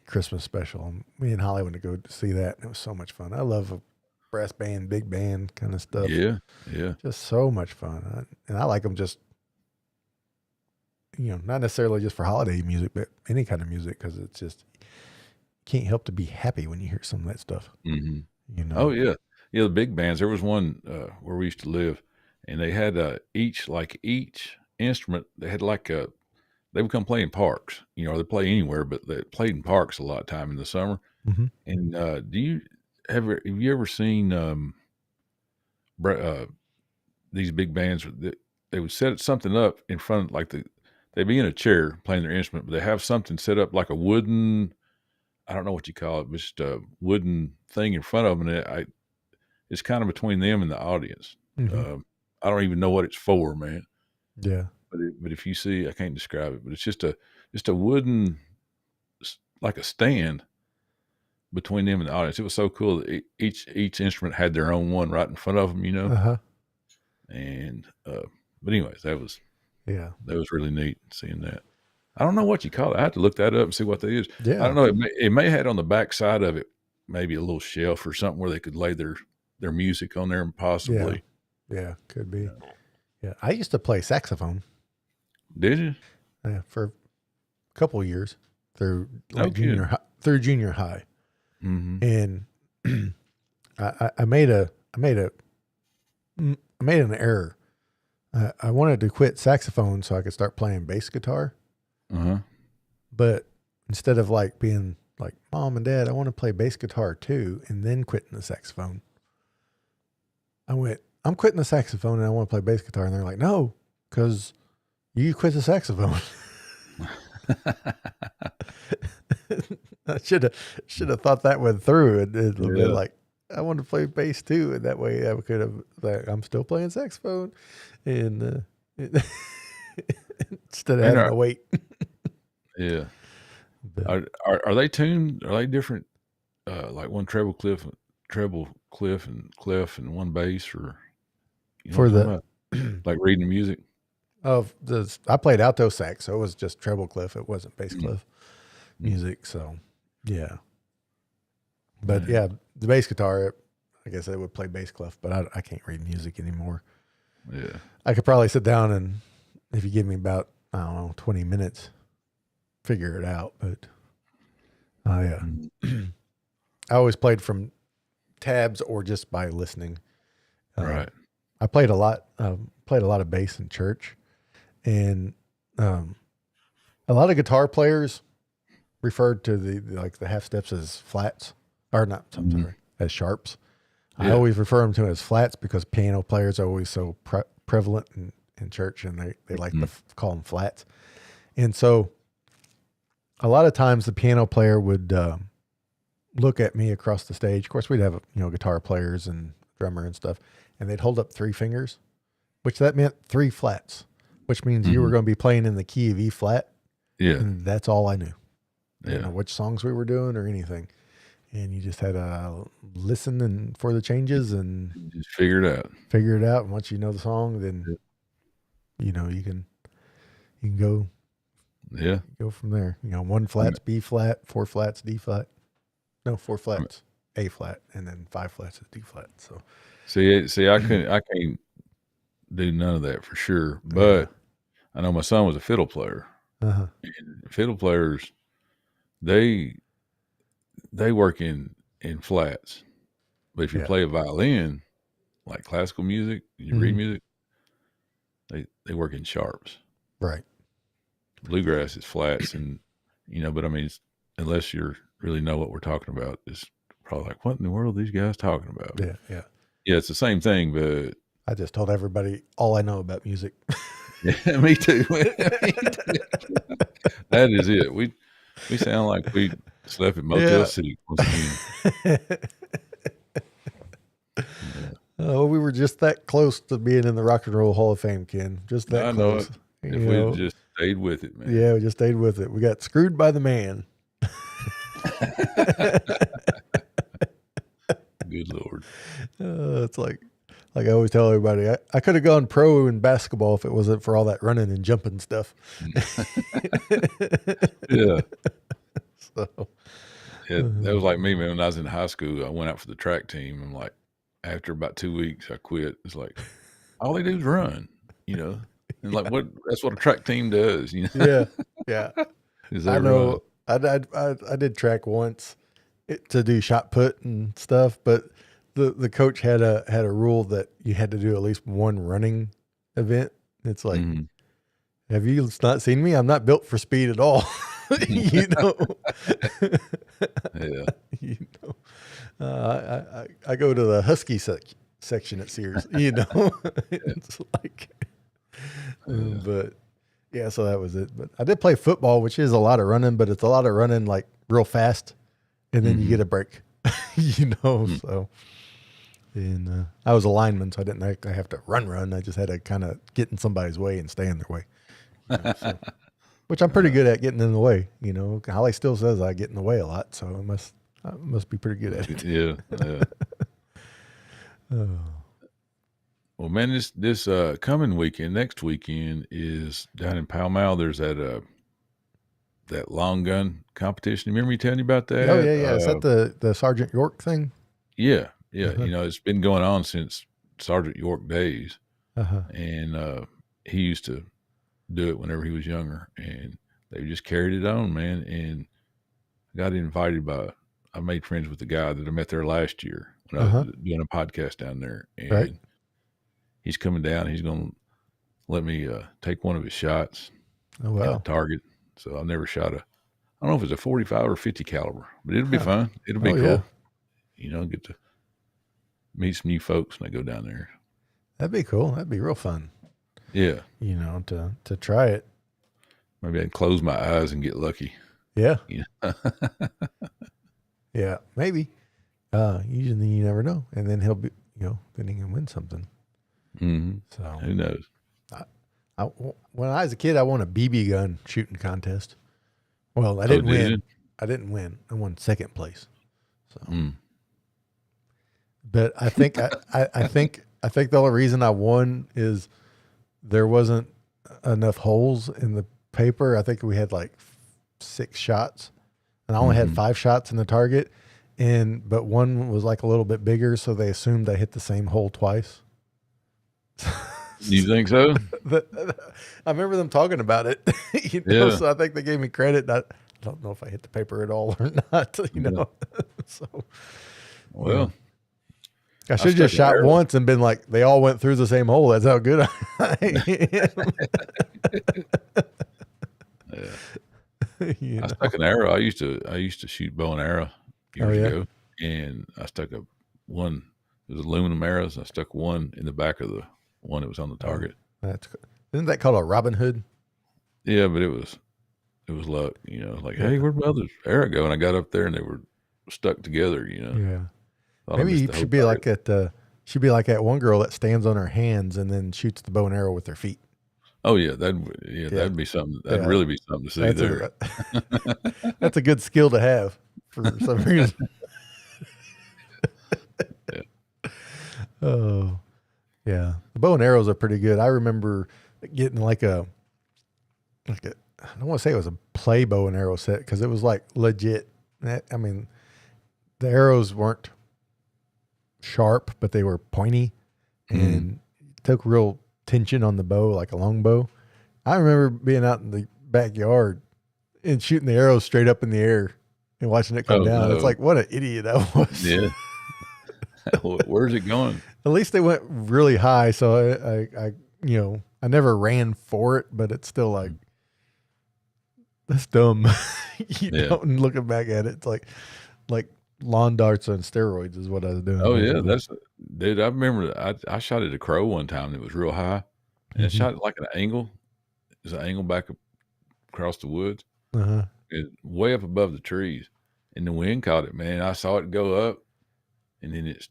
Christmas special. And me and Holly went to go to see that, and it was so much fun. I love a brass band, big band kind of stuff. Yeah. Just so much fun. And I like them just, not necessarily just for holiday music, but any kind of music, because it's just, can't help to be happy when you hear some of that stuff. Oh yeah. Yeah, the big bands. There was one where we used to live, and they had each instrument, they had they would come play in parks, or they play anywhere, but they played in parks a lot of time in the summer. And have you ever seen these big bands? They would set something up in front, they'd be in a chair playing their instrument, but they have something set up like a wooden, I don't know what you call it, but just a wooden thing in front of them, and it's kind of between them and the audience. I don't even know what it's for, man. Yeah. But if you see, I can't describe it, but it's just a wooden, like a stand between them and the audience. It was so cool that each instrument had their own one right in front of them, And but anyways, that was really neat seeing that. I don't know what you call it. I have to look that up and see what that is. Yeah. I don't know. It may have on the back side of it maybe a little shelf or something where they could lay their music on there, and possibly. Yeah, could be. Yeah, I used to play saxophone. Did you? Yeah, for a couple of years through junior high, and I made an error. I wanted to quit saxophone so I could start playing bass guitar. But instead of being like, Mom and Dad, I want to play bass guitar too, and then quitting the saxophone. I went, I'm quitting the saxophone and I want to play bass guitar. And they're like, no, because you quit the saxophone. I should have thought that one through a little bit. Like, I want to play bass too, and that way I could have. Like, I'm still playing saxophone, and instead of having to wait. Yeah. But, are they tuned? Are they different? Like one treble clef, and clef, and one bass, or for the like reading music. I played alto sax, so it was just treble clef. It wasn't bass clef music. So, yeah. But yeah, the bass guitar, I guess I would play bass clef, but I can't read music anymore. Yeah. I could probably sit down and, if you give me about, I don't know, 20 minutes, figure it out. But I always played from tabs or just by listening. Right. I played a lot of bass in church, and a lot of guitar players referred to the half steps as flats, or not. I'm sorry, as sharps. Yeah. I always refer them to as flats because piano players are always so prevalent in church, and they like to call them flats. And so, a lot of times the piano player would look at me across the stage. Of course, we'd have guitar players and drummer and stuff, and they'd hold up 3 fingers, which that meant 3 flats, which means you were going to be playing in the key of E flat. Yeah. And that's all I knew. I Yeah. didn't know which songs we were doing or anything. And you just had to listen for the changes and just figure it out. And once you know the song, then, you can go. Yeah. Go from there. 1 flat's B flat, 4 flats D flat. No, 4 flats A flat, and then 5 flats is D flat. So see, I can't do none of that for sure. But I know my son was a fiddle player. Uh-huh. And fiddle players, they work in flats. But if you play a violin, like classical music, you read music, they work in sharps. Right. Bluegrass is flats, and but I mean, unless you really know what we're talking about, it's probably like, what in the world are these guys talking about? Yeah. It's the same thing, but I just told everybody all I know about music. Yeah, me too. That is it. We sound like we slept at Motel City once again. We were just that close to being in the Rock and Roll Hall of Fame, Ken. Just that close. If we just stayed with it, man. Yeah, we just stayed with it. We got screwed by the man. Good Lord. It's like I always tell everybody, I could have gone pro in basketball if it wasn't for all that running and jumping stuff. Yeah. So. Yeah, that was like me, man. When I was in high school, I went out for the track team. And like, after about 2 weeks, I quit. It's like, all they do is run, And like, that's what a track team does, Yeah. I know. Run. I did track once to do shot put and stuff, but the coach had a rule that you had to do at least one running event. It's like, have you not seen me? I'm not built for speed at all. Yeah. I go to the Husky section at Sears, It's like, but yeah, so that was it. But I did play football, which is a lot of running, but it's a lot of running like real fast, and then you get a break, so. And I was a lineman, so I didn't have to run. I just had to kind of get in somebody's way and stay in their way. Which I'm pretty good at, getting in the way. Holly still says I get in the way a lot, so I must be pretty good at it. Yeah. Well, man, this coming weekend, next weekend, is down in Pall Mall. There's that long gun competition. Remember me telling you about that? Oh yeah. Is that the Sergeant York thing? Yeah. It's been going on since Sergeant York days, and he used to do it whenever he was younger, and they just carried it on, man. And I got invited I made friends with the guy that I met there last year when I was doing a podcast down there, and he's coming down. He's going to let me take one of his shots at a target. So I've never shot I don't know if it's a 45 or 50 caliber, but it'll be fun. It'll be Oh, cool. yeah. You know, get to meet some new folks when I go down there. That'd be cool. That'd be real fun. Yeah. You know, to try it. Maybe I'd close my eyes and get lucky. Yeah. You know? Yeah, maybe. Usually you never know. And then he'll be, then he can win something. Mm-hmm. So who knows? When I was a kid, I won a BB gun shooting contest. Well, I didn't win. You? I didn't win. I won second place. So, but I think I think the only reason I won is there wasn't enough holes in the paper. I think we had like 6 shots, and I only had 5 shots in the target, but one was like a little bit bigger, so they assumed I hit the same hole twice. You think so? I remember them talking about it. So I think they gave me credit. I don't know if I hit the paper at all or not. So well, I should have just shot once and been like, they all went through the same hole. That's how good I am. I stuck an arrow. I used to shoot bow and arrow years ago, and I stuck one. It was aluminum arrows. I stuck one in the back of the one that was on the target. Isn't that called a Robin Hood? Yeah, but it was luck. Like, hey, where'd my other arrow go? And I got up there, and they were stuck together. Yeah. Thought Maybe you should be like that one girl that stands on her hands and then shoots the bow and arrow with her feet. Oh yeah, that'd be something. That'd really be something to see there. That's a good skill to have for some reason. Oh, yeah. The bow and arrows are pretty good. I remember getting like a I don't want to say it was a play bow and arrow set because it was like legit. I mean, the arrows weren't sharp, but they were pointy and took real tension on the bow, like a long bow. I remember being out in the backyard and shooting the arrows straight up in the air and watching it come down. No. It's like, what an idiot I was. Yeah. Where's it going? At least they went really high. So I never ran for it, but it's still like, that's dumb. And looking back at it, it's like lawn darts on steroids is what I was doing. Oh yeah. Dude, I remember I shot at a crow one time. It was real high and I shot it like an angle. There's an angle back across the woods. It way up above the trees, and the wind caught it, man. I saw it go up, and then it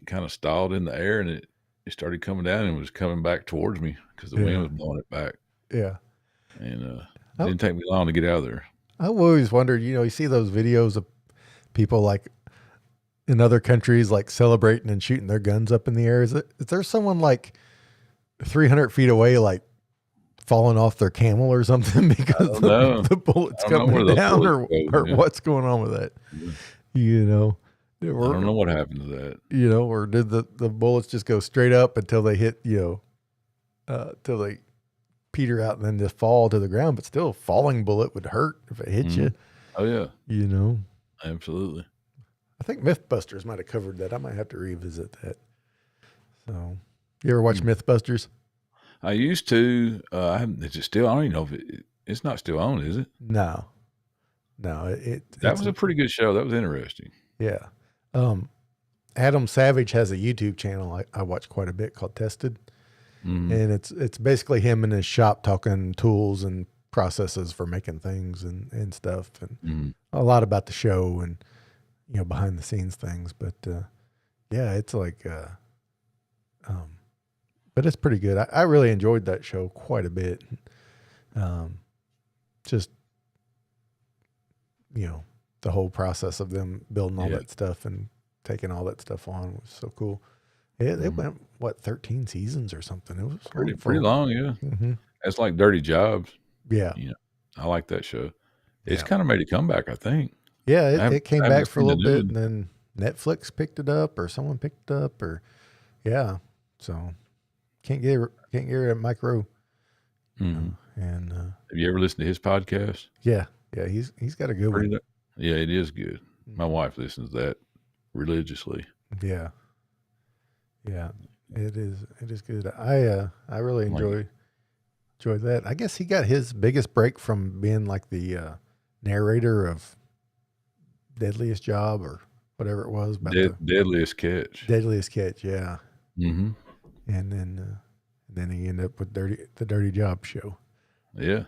kind of stalled in the air, and it started coming down and was coming back towards me because the wind was blowing it back. Yeah. And it didn't take me long to get out of there. I've always wondered, you see those videos of people like in other countries, like celebrating and shooting their guns up in the air. Is there someone like 300 feet away, like falling off their camel or something because the bullet's coming down or what's going on with that? Yeah. I don't know what happened to that. Or did the bullets just go straight up until they hit, till they peter out and then just fall to the ground, but still falling bullet would hurt if it hit you. Oh yeah. Absolutely. I think Mythbusters might have covered that. I might have to revisit that. So you ever watch Mythbusters? I used to. Is it still? I don't even know if it's not still on, is it? No. That was a pretty good show. That was interesting. Yeah. Adam Savage has a YouTube channel I watch quite a bit called Tested. And it's basically him in his shop talking tools and processes for making things and stuff, and a lot about the show and behind the scenes things. But it's like but it's pretty good. I really enjoyed that show quite a bit. Just the whole process of them building all that stuff and taking all that stuff on was so cool. It went 13 seasons or something. It was pretty long, yeah. It's like Dirty Jobs. Yeah, I like that show. It's kind of made a comeback, I think. Yeah, it came back for a little bit, and then Netflix picked it up, or someone picked it up, or So can't get rid of Mike Rowe. And have you ever listened to his podcast? Yeah, he's got a good one. Yeah, it is good. My wife listens to that religiously. Yeah, it is good. I really enjoy that. I guess he got his biggest break from being like the narrator of Deadliest Job or whatever it was about the Deadliest Catch. Deadliest Catch, yeah. Mm-hmm. And then he ended up with the Dirty Job show. Yeah,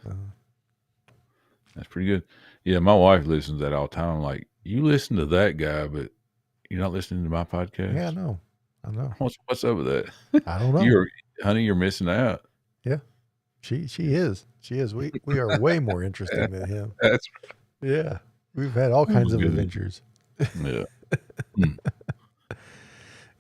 that's pretty good. Yeah, my wife listens to that all the time. I'm like, you listen to that guy, but you're not listening to my podcast. Yeah, I know. What's up with that? I don't know. You're missing out. Yeah, she is. We are way more interesting than him. That's Yeah, we've had all kinds of adventures. Yeah.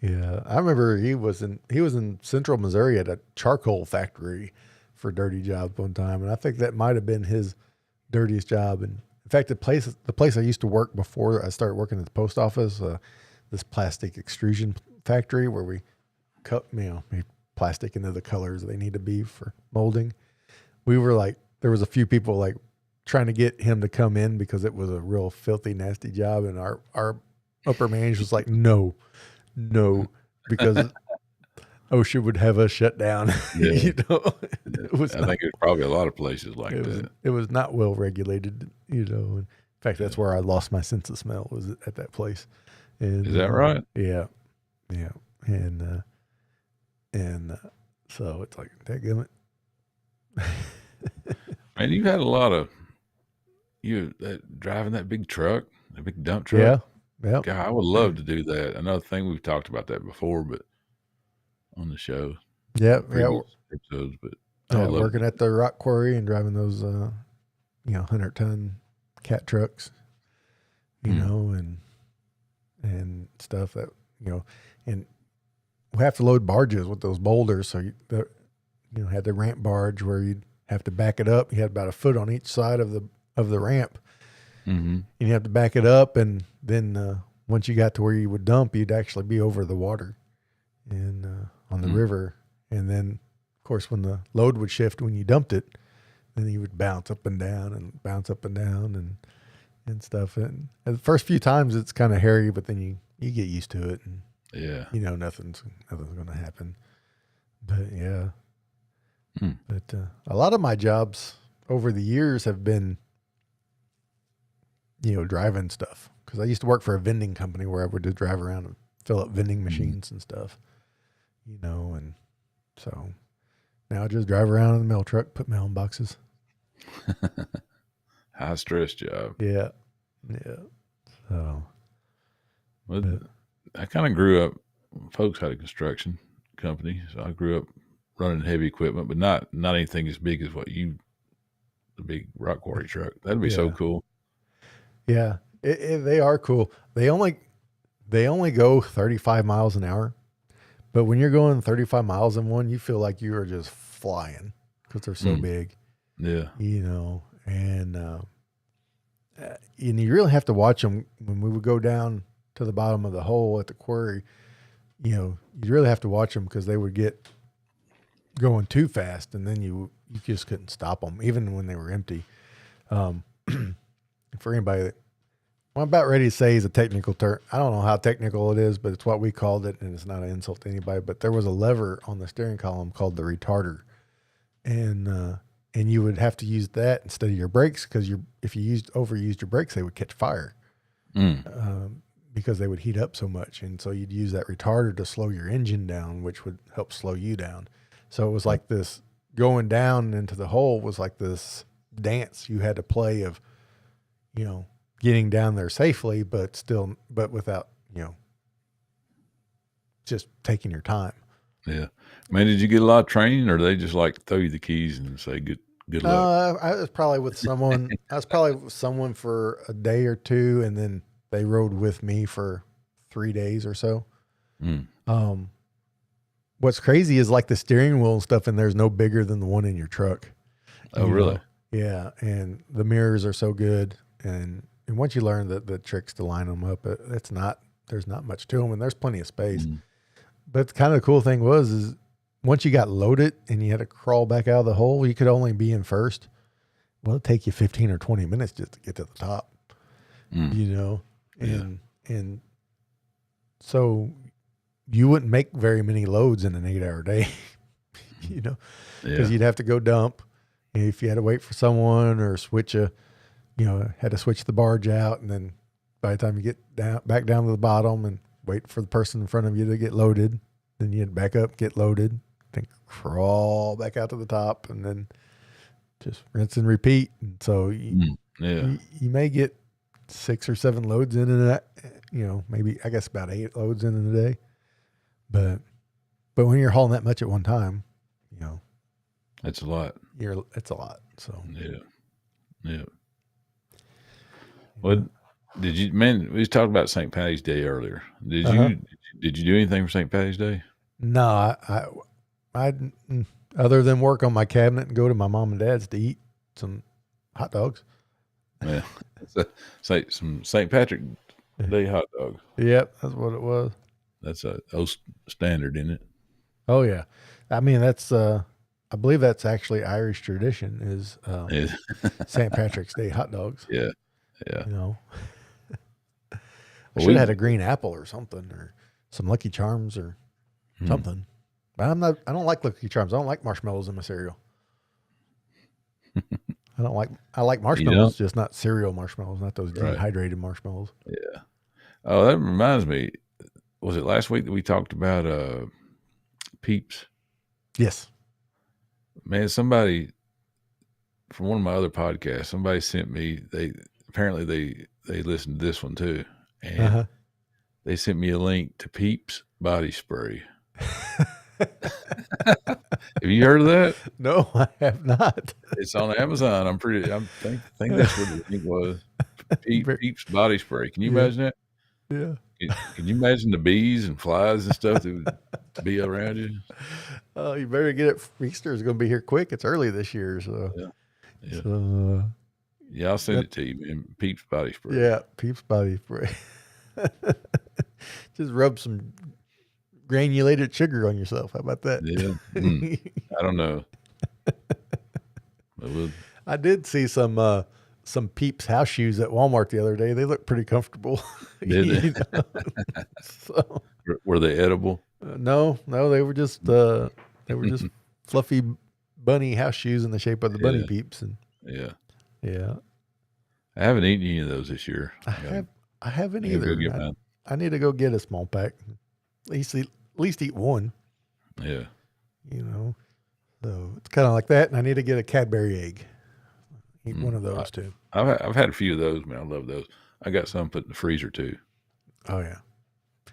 Yeah, I remember he was in Central Missouri at a charcoal factory for Dirty Job one time, and I think that might have been his dirtiest job. And in fact, the place I used to work before I started working at the post office, this plastic extrusion factory where we cut made plastic into the colors they need to be for molding. We were like, there was a few people like trying to get him to come in because it was a real filthy, nasty job, and our upper management was like, no, because OSHA would have us shut down. Yeah. It was I think there's probably a lot of places like that. It was not well regulated, And in fact, that's where I lost my sense of smell, was at that place. And, is that right? Yeah. And so it's like, dadgummit. Man, you had a lot of driving that big truck, that big dump truck. Yeah. God, I would love to do that. Another thing, we've talked about that before, but on the show. Yeah. Episodes, but working at the rock quarry and driving those 100-ton cat trucks, and stuff that, and we have to load barges with those boulders. So had the ramp barge where you'd have to back it up. You had about a foot on each side of the ramp. Mm-hmm. And you have to back it up, and then once you got to where you would dump, you'd actually be over the water and on the river. And then, of course, when the load would shift when you dumped it, then you would bounce up and down and stuff. And the first few times it's kind of hairy, but then you get used to it, and nothing's going to happen. But yeah, but a lot of my jobs over the years have been, driving stuff, because I used to work for a vending company where I would just drive around and fill up vending machines and stuff, and so now I just drive around in the mail truck, put mail in boxes. High stress job. Yeah. So, I kind of grew up. Folks had a construction company, so I grew up running heavy equipment, but not anything as big as the big rock quarry truck. That'd be so cool. Yeah, they are cool. They only go 35 miles an hour, but when you're going 35 miles in one, you feel like you are just flying because they're so big. Yeah, and you really have to watch them. When we would go down to the bottom of the hole at the quarry, you really have to watch them, because they would get going too fast, and then you just couldn't stop them, even when they were empty. For anybody that, what I'm about ready to say is a technical term. I don't know how technical it is, but it's what we called it, and it's not an insult to anybody. But there was a lever on the steering column called the retarder, and you would have to use that instead of your brakes, because if you overused your brakes, they would catch fire, because they would heat up so much, and so you'd use that retarder to slow your engine down, which would help slow you down. So it was like this, going down into the hole was like this dance you had to play of, getting down there safely, but without, just taking your time. Yeah. Man, did you get a lot of training, or they just like throw you the keys and say good luck? I was probably with someone. For a day or two, and then they rode with me for 3 days or so. What's crazy is like the steering wheel and stuff in there is no bigger than the one in your truck. Oh, really? Yeah. And the mirrors are so good. And once you learn the tricks to line them up, there's not much to them, and there's plenty of space. But the kind of cool thing is once you got loaded and you had to crawl back out of the hole, you could only be in first. Well, it'd take you 15 or 20 minutes just to get to the top, and so you wouldn't make very many loads in an 8-hour day, because you'd have to go dump. If you had to wait for someone or switch a had to switch the barge out, and then by the time you get back down to the bottom and wait for the person in front of you to get loaded, then you had to back up, get loaded, then crawl back out to the top, and then just rinse and repeat. And so you may get 6 or 7 loads in that, maybe I guess about 8 loads in a day. But when you're hauling that much at one time, it's a lot. It's a lot. So yeah. Well, we talked about St. Patty's Day earlier. Did you do anything for St. Patty's Day? No, I other than work on my cabinet and go to my mom and dad's to eat some hot dogs. Yeah, some St. Patrick Day hot dog. Yep, that's what it was. That's a standard, isn't it? Oh yeah, I mean that's I believe that's actually Irish tradition is St. Patrick's Day hot dogs. Yeah. I should have had a green apple or something, or some Lucky Charms or something. But I don't like Lucky Charms. I don't like marshmallows in my cereal. I like marshmallows, just not cereal marshmallows, not those dehydrated marshmallows. Yeah. Oh, that reminds me. Was it last week that we talked about Peeps? Yes. Man, somebody from one of my other podcasts, somebody sent me, they listened to this one too. And they sent me a link to Peeps body spray. Have you heard of that? No, I have not. It's on Amazon. I think that's what the link was. Peeps body spray. Can you imagine that? Yeah. Can you imagine the bees and flies and stuff that would be around you? Oh, you better get it. Easter is going to be here quick. It's early this year, so. Yeah. So, I'll send it to you, man. Peeps body spray. Yeah, Peeps body spray. Just rub some granulated sugar on yourself. How about that? Yeah. I don't know. I did see some Peeps house shoes at Walmart the other day. They look pretty comfortable. Did they? So, were they edible? No, they were just fluffy bunny house shoes in the shape of the bunny Peeps, and yeah. I haven't eaten any of those this year. I haven't either. I need to go get a small pack. At least eat one. Yeah. So it's kind of like that, and I need to get a Cadbury egg. Eat one of those too. I've had a few of those, man. I love those. I got some put in the freezer too. Oh yeah.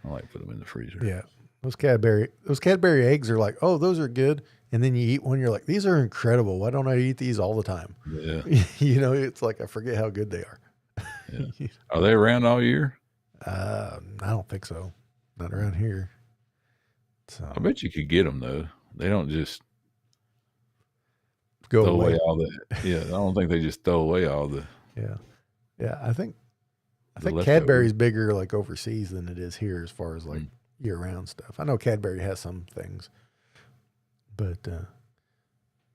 I like to put them in the freezer. Yeah. Those Cadbury eggs are like, oh, those are good. And then you eat one, you're like, these are incredible. Why don't I eat these all the time? Yeah. It's like I forget how good they are. Yeah. Are they around all year? I don't think so. Not around here. So I bet you could get them though. They don't just throw away all the. Yeah, I don't think they just throw away all the. Yeah. I think Cadbury's bigger like overseas than it is here as far as like year-round stuff. I know Cadbury has some things, but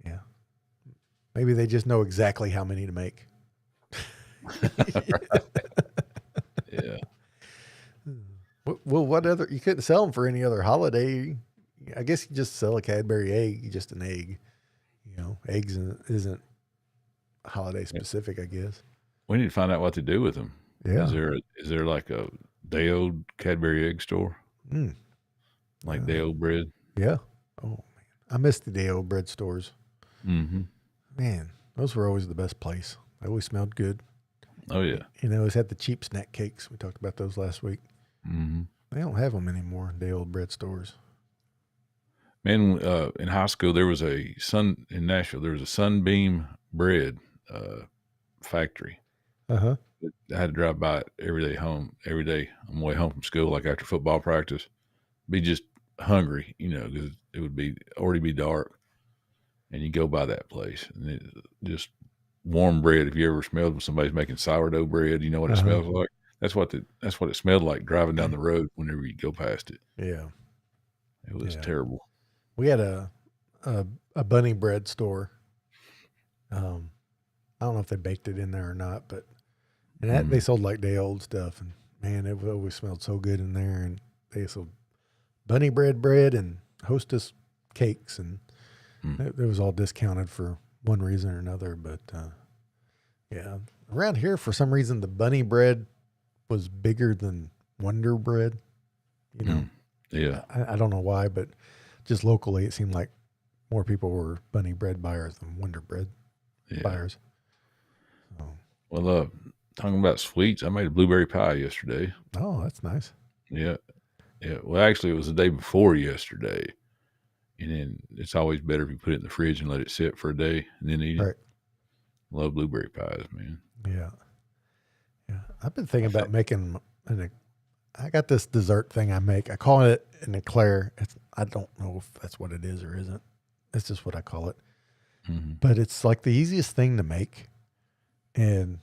yeah, maybe they just know exactly how many to make. Yeah. Well, what other? You couldn't sell them for any other holiday. I guess you just sell a Cadbury egg, just an egg. Eggs isn't holiday specific, I guess. We need to find out what to do with them. Yeah. Is there like a day old Cadbury egg store? Like day old bread? Yeah. Oh man, I miss the day old bread stores. Mm-hmm. Man, those were always the best place. They always smelled good. Oh yeah. Always had the cheap snack cakes. We talked about those last week. Mm-hmm. They don't have them anymore. Day old bread stores. Man, in high school in Nashville. There was a Sunbeam bread factory. I had to drive by it every day on the way home from school, like after football practice. Be just hungry, because it would already be dark, and you go by that place, and it just warm bread. If you ever smelled when somebody's making sourdough bread, you know what it smells like. That's what it smelled like driving down the road whenever you go past it. Yeah, it was terrible. We had a bunny bread store. I don't know if they baked it in there or not, but they sold like day old stuff, and man, it always smelled so good in there. And they sold bunny bread and Hostess cakes, and it was all discounted for one reason or another. But around here, for some reason, the bunny bread was bigger than Wonder Bread. You know, Yeah. I don't know why, but just locally, it seemed like more people were bunny bread buyers than Wonder Bread buyers. So, Well, talking about sweets, I made a blueberry pie yesterday. oh, that's nice. Yeah. Yeah. Well, actually, it was the day before yesterday. And then it's always better if you put it in the fridge and let it sit for a day and then eat it. Right. Love blueberry pies, man. Yeah. Yeah. I've been thinking about making I got this dessert thing I make. I call it an eclair. I don't know if that's what it is or isn't. It's just what I call it. Mm-hmm. But it's like the easiest thing to make. And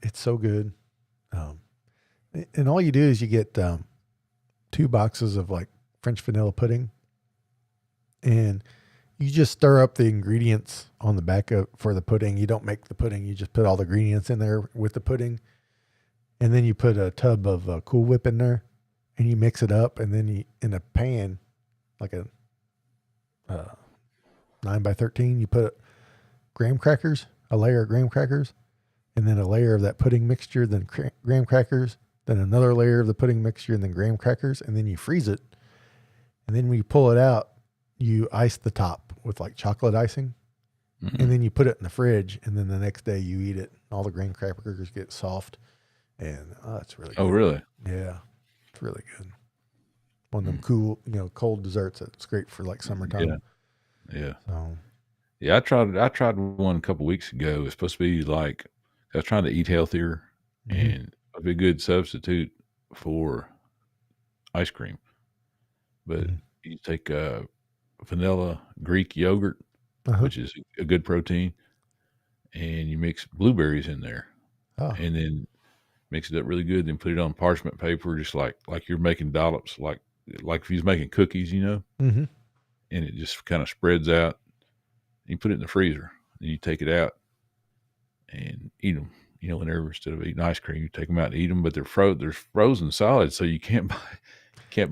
it's so good. And all you do is you get 2 boxes of like French vanilla pudding. And you just stir up the ingredients on the back for the pudding. You don't make the pudding. You just put all the ingredients in there with the pudding. And then you put a tub of Cool Whip in there and you mix it up. And then you, in a pan, like a 9x13, you put graham crackers, a layer of graham crackers, and then a layer of that pudding mixture, then graham crackers, then another layer of the pudding mixture, and then graham crackers. And then you freeze it. And then when you pull it out, you ice the top with like chocolate icing. Mm-hmm. And then you put it in the fridge. And then the next day you eat it. All the graham crackers get soft. And it's really good. Oh, really? Yeah. It's really good. One of them cool, cold desserts that's great for like summertime. Yeah. So, yeah, I tried one a couple weeks ago. It's supposed to be like, I was trying to eat healthier and it'd be a good substitute for ice cream. But you take vanilla Greek yogurt, which is a good protein, and you mix blueberries in there. And then mix it up really good, then put it on parchment paper, just like you're making dollops, like if he's making cookies, and it just kind of spreads out. You put it in the freezer, and you take it out and eat them. Whenever instead of eating ice cream, you take them out and eat them, but they're frozen solid, so you can't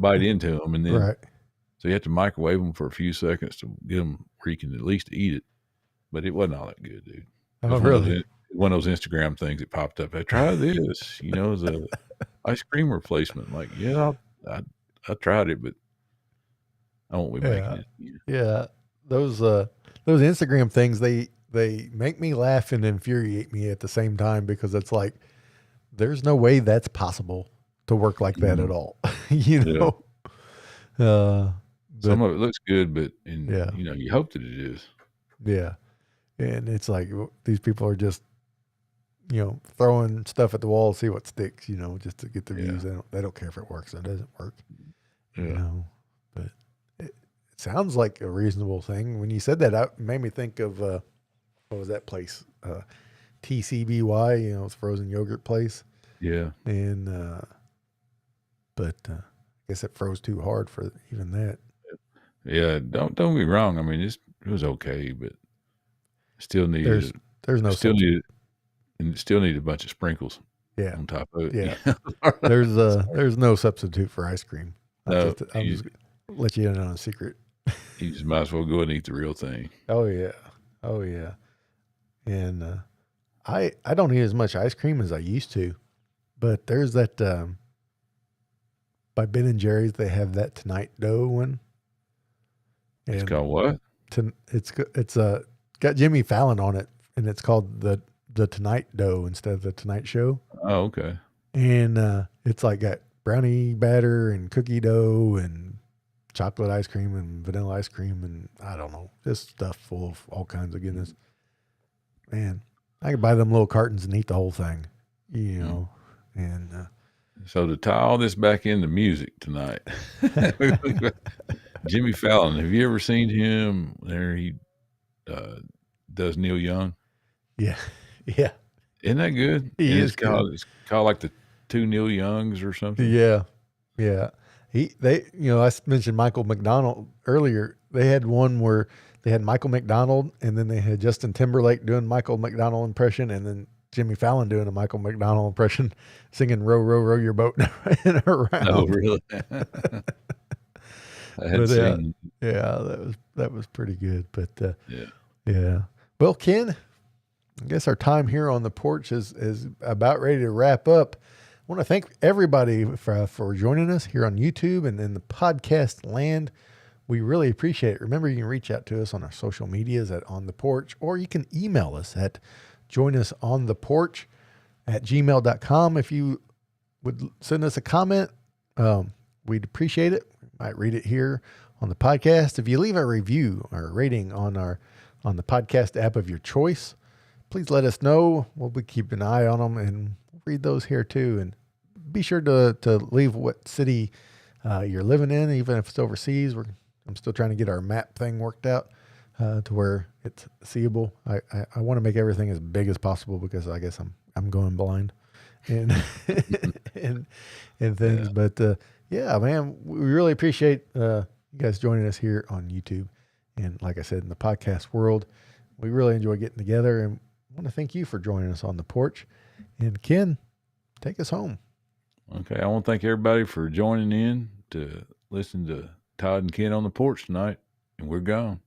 bite into them, and then so you have to microwave them for a few seconds to get them where you can at least eat it. But it wasn't all that good, dude. Oh, really? One of those Instagram things that popped up. Hey, try this, as a ice cream replacement. I'm like, yeah, I tried it, but I won't be making it. Yeah. Those Instagram things, they make me laugh and infuriate me at the same time, because it's like, there's no way that's possible to work like that at all. Some of it looks good, but you hope that it is. Yeah. And it's like, these people are just, throwing stuff at the wall to see what sticks, just to get the views. They don't care if it works or doesn't work. But it sounds like a reasonable thing. When you said that, it made me think of, what was that place? TCBY, it's frozen yogurt place. Yeah. And, but I guess it froze too hard for even that. Yeah. Don't get me wrong. I mean, it was okay, but still needed. There's no and still need a bunch of sprinkles. Yeah. On top of it. Yeah. There's no substitute for ice cream. I'll just let you in on a secret. You just might as well go and eat the real thing. Oh yeah. And I don't eat as much ice cream as I used to, but there's that by Ben and Jerry's, they have that Tonight Dough one. And it's called what? It's got Jimmy Fallon on it, and it's called the Tonight Dough instead of the Tonight Show. Oh, okay. And it's like got brownie batter and cookie dough and chocolate ice cream and vanilla ice cream and I don't know, just stuff full of all kinds of goodness. Man, I could buy them little cartons and eat the whole thing, And so to tie all this back into music tonight, Jimmy Fallon. Have you ever seen him? There he does Neil Young. Yeah. Isn't that good? It's called like the Two Neil Youngs or something. Yeah. I mentioned Michael McDonald earlier. They had one where they had Michael McDonald, and then they had Justin Timberlake doing Michael McDonald impression, and then Jimmy Fallon doing a Michael McDonald impression, singing "Row, row, row your boat around." Oh, really? That was pretty good. But yeah. Well, Ken, I guess our time here on the porch is about ready to wrap up. I want to thank everybody for joining us here on YouTube and in the podcast land. We really appreciate it. Remember, you can reach out to us on our social medias at On the Porch, or you can email us at joinusontheporch@gmail.com. If you would send us a comment, we'd appreciate it. We might read it here on the podcast. If you leave a review or a rating on the podcast app of your choice, please let us know. We'll be keeping an eye on them and read those here too. And be sure to leave what city you're living in, even if it's overseas. I'm still trying to get our map thing worked out to where it's seeable. I want to make everything as big as possible because I guess I'm going blind and and things. Yeah. But yeah, man, we really appreciate you guys joining us here on YouTube. And like I said, in the podcast world, we really enjoy getting together, and I want to thank you for joining us on the porch. And Ken, take us home. Okay, I want to thank everybody for joining in to listen to Todd and Ken on the porch tonight, and we're gone.